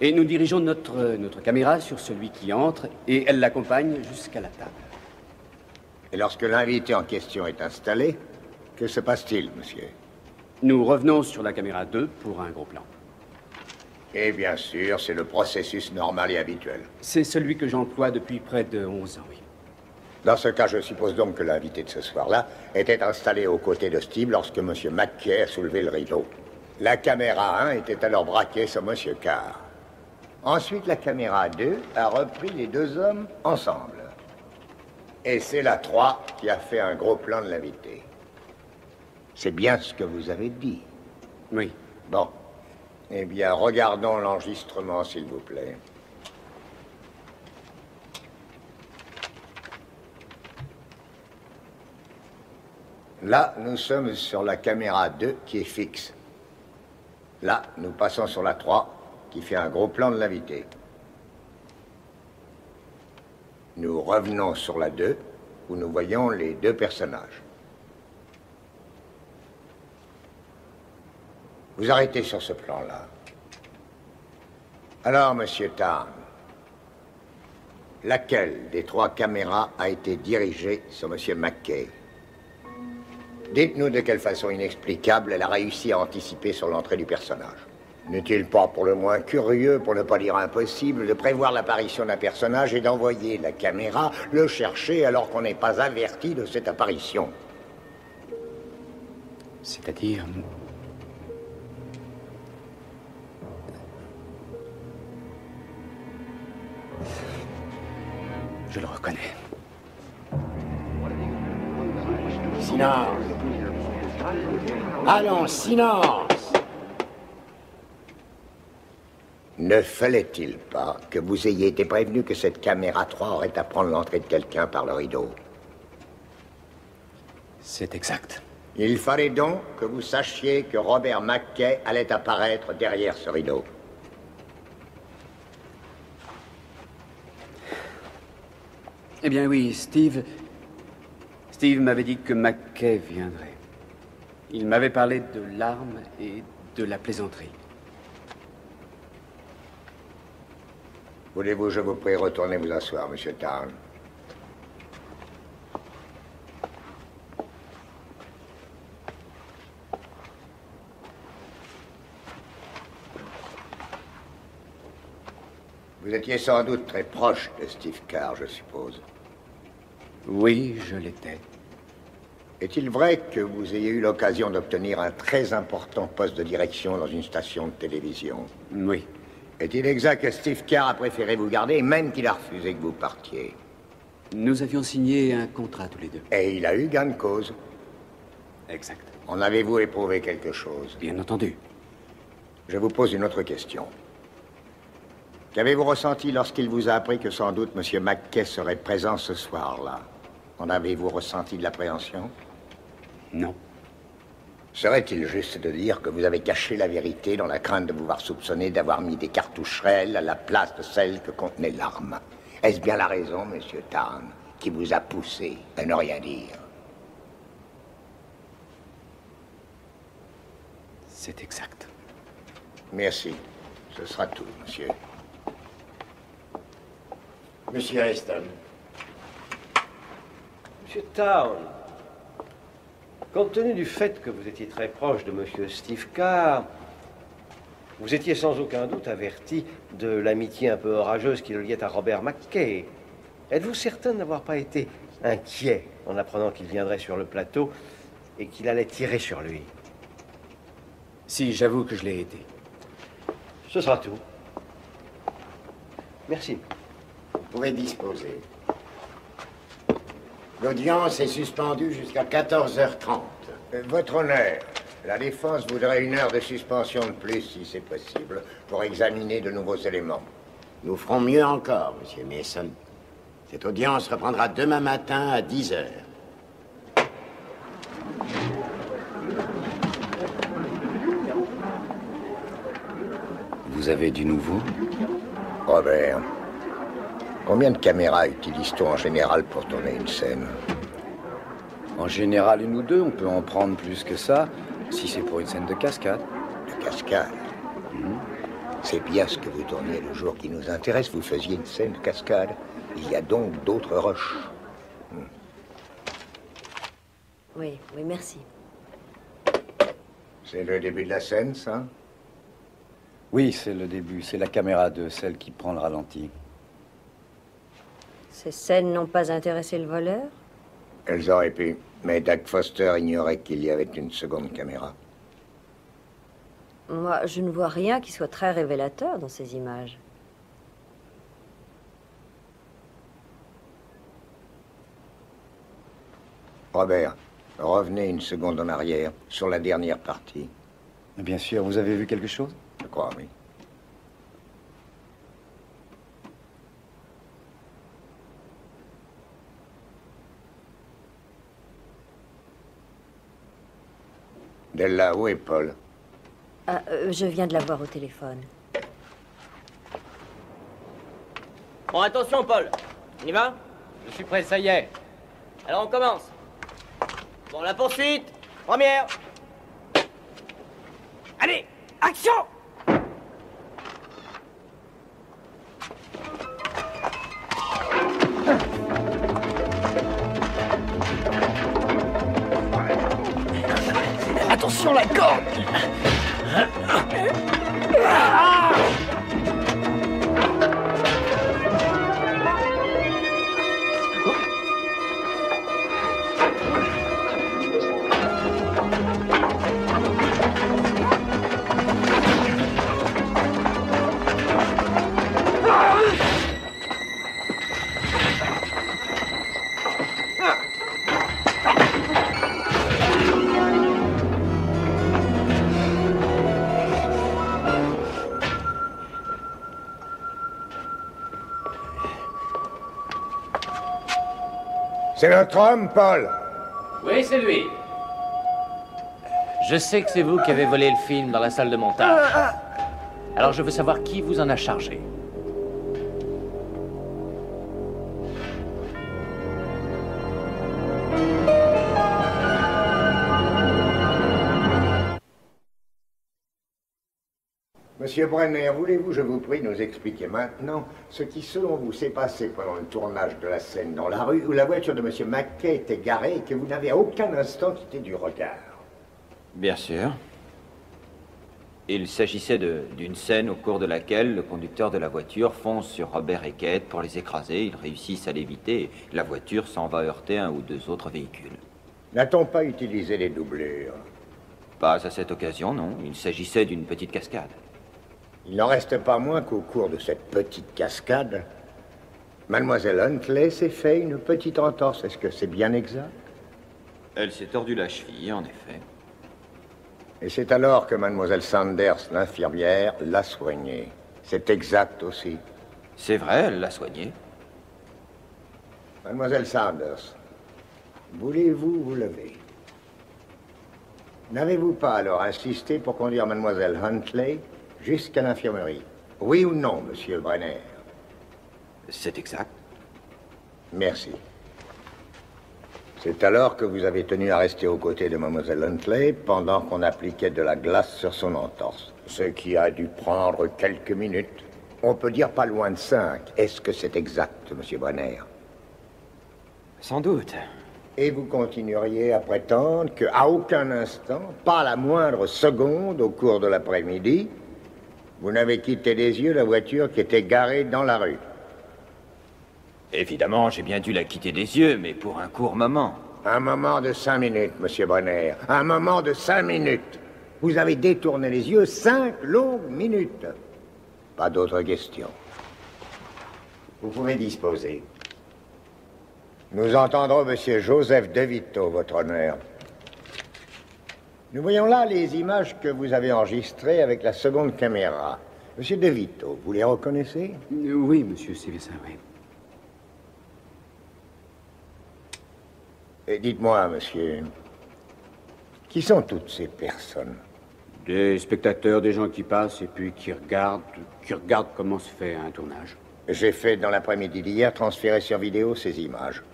Et nous dirigeons notre caméra sur celui qui entre et elle l'accompagne jusqu'à la table. Et lorsque l'invité en question est installé, que se passe-t-il, monsieur? Nous revenons sur la caméra 2 pour un gros plan. Et bien sûr, c'est le processus normal et habituel. C'est celui que j'emploie depuis près de 11 ans, oui. Dans ce cas, je suppose donc que l'invité de ce soir-là était installé aux côtés de Steve lorsque Monsieur McKay a soulevé le rideau. La caméra 1 était alors braquée sur Monsieur Carr. Ensuite, la caméra 2 a repris les 2 hommes ensemble. Et c'est la 3 qui a fait un gros plan de l'invité. C'est bien ce que vous avez dit. Oui. Bon. Eh bien, regardons l'enregistrement, s'il vous plaît. Là, nous sommes sur la caméra 2 qui est fixe. Là, nous passons sur la 3 qui fait un gros plan de l'invité. Nous revenons sur la 2 où nous voyons les 2 personnages. Vous arrêtez sur ce plan-là. Alors, Monsieur Tarn, laquelle des 3 caméras a été dirigée sur Monsieur McKay? Dites-nous de quelle façon inexplicable elle a réussi à anticiper sur l'entrée du personnage. N'est-il pas pour le moins curieux, pour ne pas dire impossible, de prévoir l'apparition d'un personnage et d'envoyer la caméra le chercher alors qu'on n'est pas averti de cette apparition? C'est-à-dire... Je le reconnais. Silence. Allons, silence. Ne fallait-il pas que vous ayez été prévenu que cette caméra 3 aurait à prendre l'entrée de quelqu'un par le rideau? C'est exact. Il fallait donc que vous sachiez que Robert McKay allait apparaître derrière ce rideau. Eh bien oui, Steve m'avait dit que McKay viendrait. Il m'avait parlé de l'arme et de la plaisanterie. Voulez-vous, je vous prie, retourner vous asseoir, Monsieur Town. Vous étiez sans doute très proche de Steve Carr, je suppose. Oui, je l'étais. Est-il vrai que vous ayez eu l'occasion d'obtenir un très important poste de direction dans une station de télévision? Oui. Est-il exact que Steve Carr a préféré vous garder et même qu'il a refusé que vous partiez? Nous avions signé un contrat tous les deux. Et il a eu gain de cause? Exact. En avez-vous éprouvé quelque chose? Bien entendu. Je vous pose une autre question. Qu'avez-vous ressenti lorsqu'il vous a appris que sans doute M. McKay serait présent ce soir-là? En avez-vous ressenti de l'appréhension? Non. Serait-il juste de dire que vous avez caché la vérité dans la crainte de vous voir soupçonner d'avoir mis des cartouches réelles à la place de celles que contenait l'arme? Est-ce bien la raison, M. Town, qui vous a poussé à ne rien dire? C'est exact. Merci. Ce sera tout, monsieur. Monsieur Heston. Monsieur Town, compte tenu du fait que vous étiez très proche de Monsieur Steve Carr, vous étiez sans aucun doute averti de l'amitié un peu orageuse qui le liait à Robert McKay. Êtes-vous certain de n'avoir pas été inquiet en apprenant qu'il viendrait sur le plateau et qu'il allait tirer sur lui? Si, j'avoue que je l'ai été. Ce sera tout. Merci. Vous pouvez disposer. L'audience est suspendue jusqu'à 14h30. Votre honneur, la défense voudrait 1 heure de suspension de plus, si c'est possible, pour examiner de nouveaux éléments. Nous ferons mieux encore, Monsieur Mason. Cette audience reprendra demain matin à 10h. Vous avez du nouveau? Robert, combien de caméras utilise-t-on en général pour tourner une scène? En général, 1 ou 2, on peut en prendre plus que ça, si c'est pour une scène de cascade. De cascade? C'est bien ce que vous tourniez le jour qui nous intéresse. Vous faisiez une scène de cascade. Il y a donc d'autres rushs. Oui, oui, merci. C'est le début de la scène, ça? Oui, c'est le début. C'est la caméra 2, celle qui prend le ralenti. Ces scènes n'ont pas intéressé le voleur? Elles auraient pu. Mais Doug Foster ignorait qu'il y avait une seconde caméra. Moi, je ne vois rien qui soit très révélateur dans ces images. Robert, revenez 1 seconde en arrière, sur la dernière partie. Bien sûr, vous avez vu quelque chose? Je crois, oui. Della, où est Paul? Je viens de la voir au téléphone. Bon, attention, Paul. On y va? Je suis prêt, ça y est. Alors, on commence. Bon, la poursuite. Première. Allez, action! Attention, la corde! C'est notre homme, Paul. Oui, c'est lui. Je sais que c'est vous qui avez volé le film dans la salle de montage. Alors je veux savoir qui vous en a chargé. Monsieur Brenner, voulez-vous, je vous prie, nous expliquer maintenant ce qui, selon vous, s'est passé pendant le tournage de la scène dans la rue où la voiture de Monsieur Mackay était garée et que vous n'avez à aucun instant quitté du regard? Bien sûr. Il s'agissait d'une scène au cours de laquelle le conducteur de la voiture fonce sur Robert et Kate pour les écraser. Ils réussissent à l'éviter et la voiture s'en va heurter un ou deux autres véhicules. N'a-t-on pas utilisé les doublures? Pas à cette occasion, non. Il s'agissait d'une petite cascade. Il n'en reste pas moins qu'au cours de cette petite cascade, Mademoiselle Huntley s'est fait une petite entorse. Est-ce que c'est bien exact? Elle s'est tordue la cheville, en effet. Et c'est alors que Mademoiselle Sanders, l'infirmière, l'a soignée. C'est exact aussi. C'est vrai, elle l'a soignée. Mademoiselle Sanders, voulez-vous vous lever? N'avez-vous pas alors insisté pour conduire Mademoiselle Huntley jusqu'à l'infirmerie? Oui ou non, monsieur Brenner? C'est exact. Merci. C'est alors que vous avez tenu à rester aux côtés de Mademoiselle Huntley pendant qu'on appliquait de la glace sur son entorse. Ce qui a dû prendre quelques minutes. On peut dire pas loin de 5. Est-ce que c'est exact, monsieur Brenner? Sans doute. Et vous continueriez à prétendre qu'à aucun instant, pas la moindre seconde au cours de l'après-midi, vous n'avez quitté des yeux la voiture qui était garée dans la rue? Évidemment, j'ai bien dû la quitter des yeux, mais pour un court moment. Un moment de 5 minutes, monsieur Brenner. Un moment de 5 minutes. Vous avez détourné les yeux 5 longues minutes. Pas d'autres questions. Vous pouvez disposer. Nous entendrons monsieur Joseph DeVito, votre honneur. Nous voyons là les images que vous avez enregistrées avec la seconde caméra. Monsieur DeVito, vous les reconnaissez? Oui, monsieur, c'est bien ça, oui. Et dites-moi, monsieur, qui sont toutes ces personnes? Des spectateurs, des gens qui passent et puis qui regardent comment se fait un tournage. J'ai fait dans l'après-midi d'hier transférer sur vidéo ces images,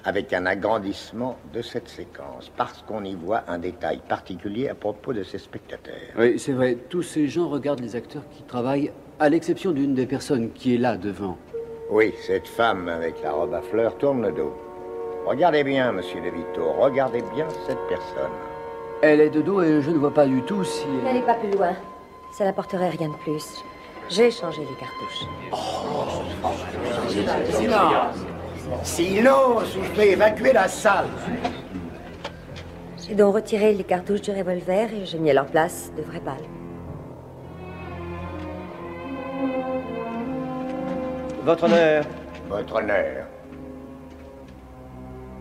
avec un agrandissement de cette séquence, parce qu'on y voit un détail particulier à propos de ces spectateurs. Oui, c'est vrai, tous ces gens regardent les acteurs qui travaillent, à l'exception d'une des personnes qui est là, devant. Oui, cette femme avec la robe à fleurs tourne le dos. Regardez bien, monsieur DeVito, regardez bien cette personne. Elle est de dos et je ne vois pas du tout si... N'allez pas plus loin. Ça n'apporterait rien de plus. J'ai changé les cartouches. Silence! Silence, ou je vais évacuer la salle. J'ai donc retiré les cartouches du revolver et j'ai mis à leur place de vraies balles. Votre honneur. Votre honneur.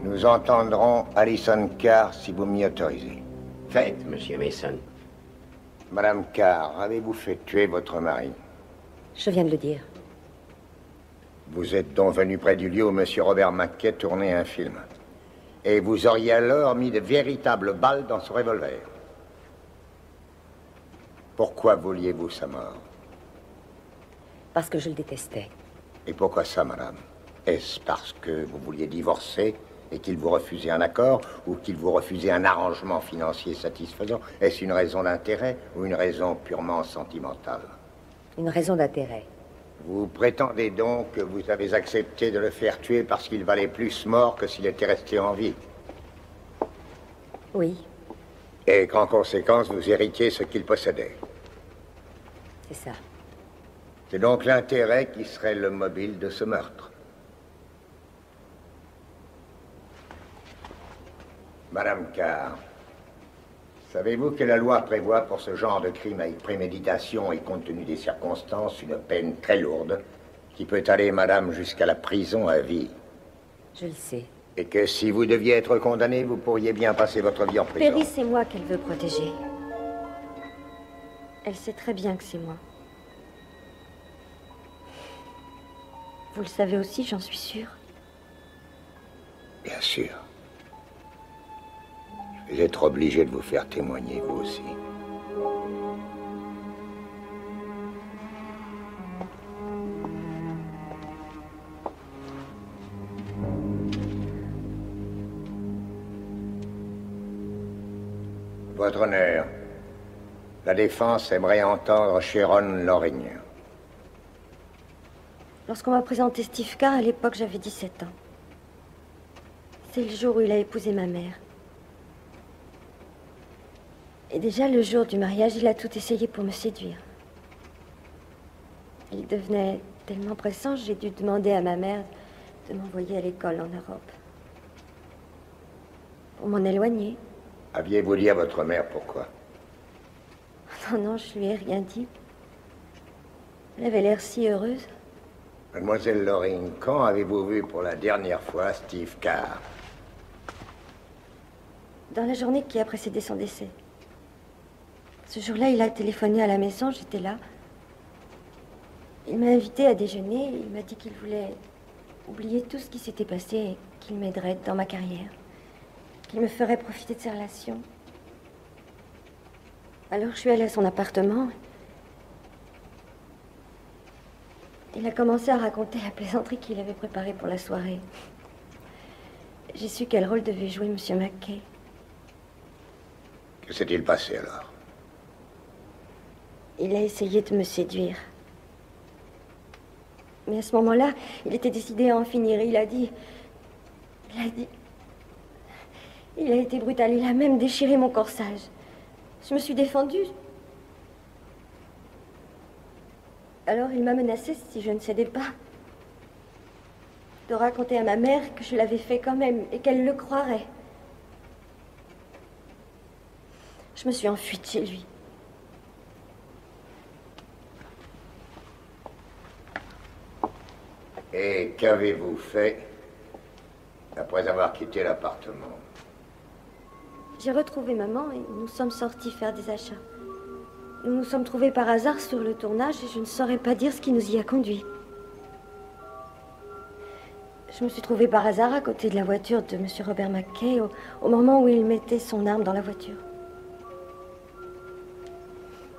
Nous entendrons Alison Carr si vous m'y autorisez. Faites, monsieur Mason. Madame Carr, avez-vous fait tuer votre mari? Je viens de le dire. Vous êtes donc venu près du lieu où monsieur Robert Mackay tournait un film. Et vous auriez alors mis de véritables balles dans ce revolver. Pourquoi vouliez-vous sa mort? Parce que je le détestais. Et pourquoi ça, madame? Est-ce parce que vous vouliez divorcer et qu'il vous refusait un accord ou qu'il vous refusait un arrangement financier satisfaisant? Est-ce une raison d'intérêt ou une raison purement sentimentale? Une raison d'intérêt. Vous prétendez donc que vous avez accepté de le faire tuer parce qu'il valait plus mort que s'il était resté en vie? Oui. Et qu'en conséquence, vous héritiez ce qu'il possédait? C'est ça. C'est donc l'intérêt qui serait le mobile de ce meurtre. Madame Carr, savez-vous que la loi prévoit pour ce genre de crime avec préméditation et compte tenu des circonstances une peine très lourde qui peut aller, madame, jusqu'à la prison à vie? Je le sais. Et que si vous deviez être condamné, vous pourriez bien passer votre vie en prison. Perry, c'est moi qu'elle veut protéger. Elle sait très bien que c'est moi. Vous le savez aussi, j'en suis sûre. Bien sûr. Je vais être obligé de vous faire témoigner, vous aussi. Votre honneur, la défense aimerait entendre Sharon Loring. Lorsqu'on m'a présenté Steve Carr, à l'époque, j'avais 17 ans. C'est le jour où il a épousé ma mère. Et déjà, le jour du mariage, il a tout essayé pour me séduire. Il devenait tellement pressant, j'ai dû demander à ma mère de m'envoyer à l'école en Europe. Pour m'en éloigner. Aviez-vous dit à votre mère pourquoi? Non, non, je lui ai rien dit. Elle avait l'air si heureuse. Mademoiselle Loring, quand avez-vous vu pour la dernière fois Steve Carr? Dans la journée qui a précédé son décès. Ce jour-là, il a téléphoné à la maison, j'étais là. Il m'a invité à déjeuner, il m'a dit qu'il voulait oublier tout ce qui s'était passé et qu'il m'aiderait dans ma carrière. Qu'il me ferait profiter de ses relations. Alors je suis allée à son appartement. Il a commencé à raconter la plaisanterie qu'il avait préparée pour la soirée. J'ai su quel rôle devait jouer M. Mackay. Que s'est-il passé alors? Il a essayé de me séduire. Mais à ce moment-là, il était décidé à en finir. Il a été brutal. Il a même déchiré mon corsage. Je me suis défendue. Alors il m'a menacé, si je ne cédais pas, de raconter à ma mère que je l'avais fait quand même et qu'elle le croirait. Je me suis enfuie de chez lui. Et qu'avez-vous fait après avoir quitté l'appartement? J'ai retrouvé maman et nous sommes sortis faire des achats. Nous nous sommes trouvés par hasard sur le tournage et je ne saurais pas dire ce qui nous y a conduits. Je me suis trouvée par hasard à côté de la voiture de M. Robert Mackay au moment où il mettait son arme dans la voiture.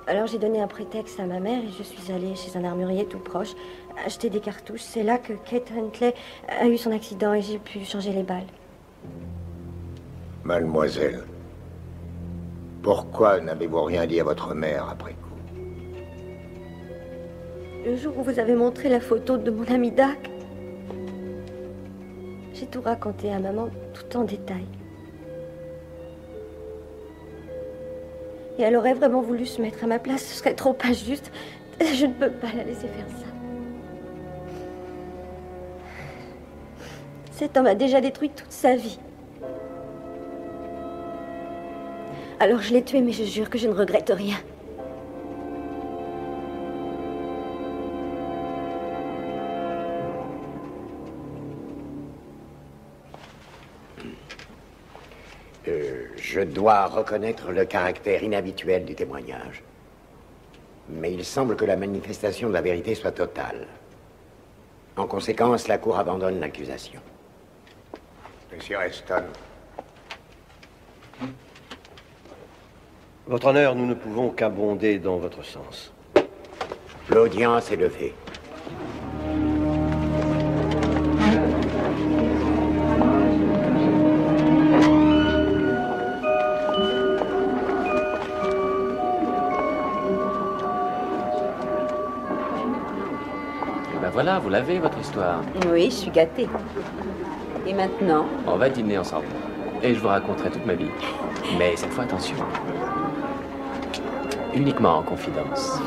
Alors j'ai donné un prétexte à ma mère et je suis allée chez un armurier tout proche acheter des cartouches. C'est là que Kate Huntley a eu son accident et j'ai pu changer les balles. Mademoiselle, pourquoi n'avez-vous rien dit à votre mère après coup? Le jour où vous avez montré la photo de mon ami Dak, j'ai tout raconté à maman, tout en détail. Et elle aurait vraiment voulu se mettre à ma place, ce serait trop injuste. Je ne peux pas la laisser faire ça. Cet homme a déjà détruit toute sa vie. Alors je l'ai tué, mais je jure que je ne regrette rien. Je dois reconnaître le caractère inhabituel du témoignage. Mais il semble que la manifestation de la vérité soit totale. En conséquence, la Cour abandonne l'accusation. Monsieur Reston. Votre honneur, nous ne pouvons qu'abonder dans votre sens. L'audience est levée. Voilà, vous l'avez, votre histoire. Oui, je suis gâtée. Et maintenant? On va dîner ensemble. Et je vous raconterai toute ma vie. Mais cette fois, attention. Uniquement en confidence.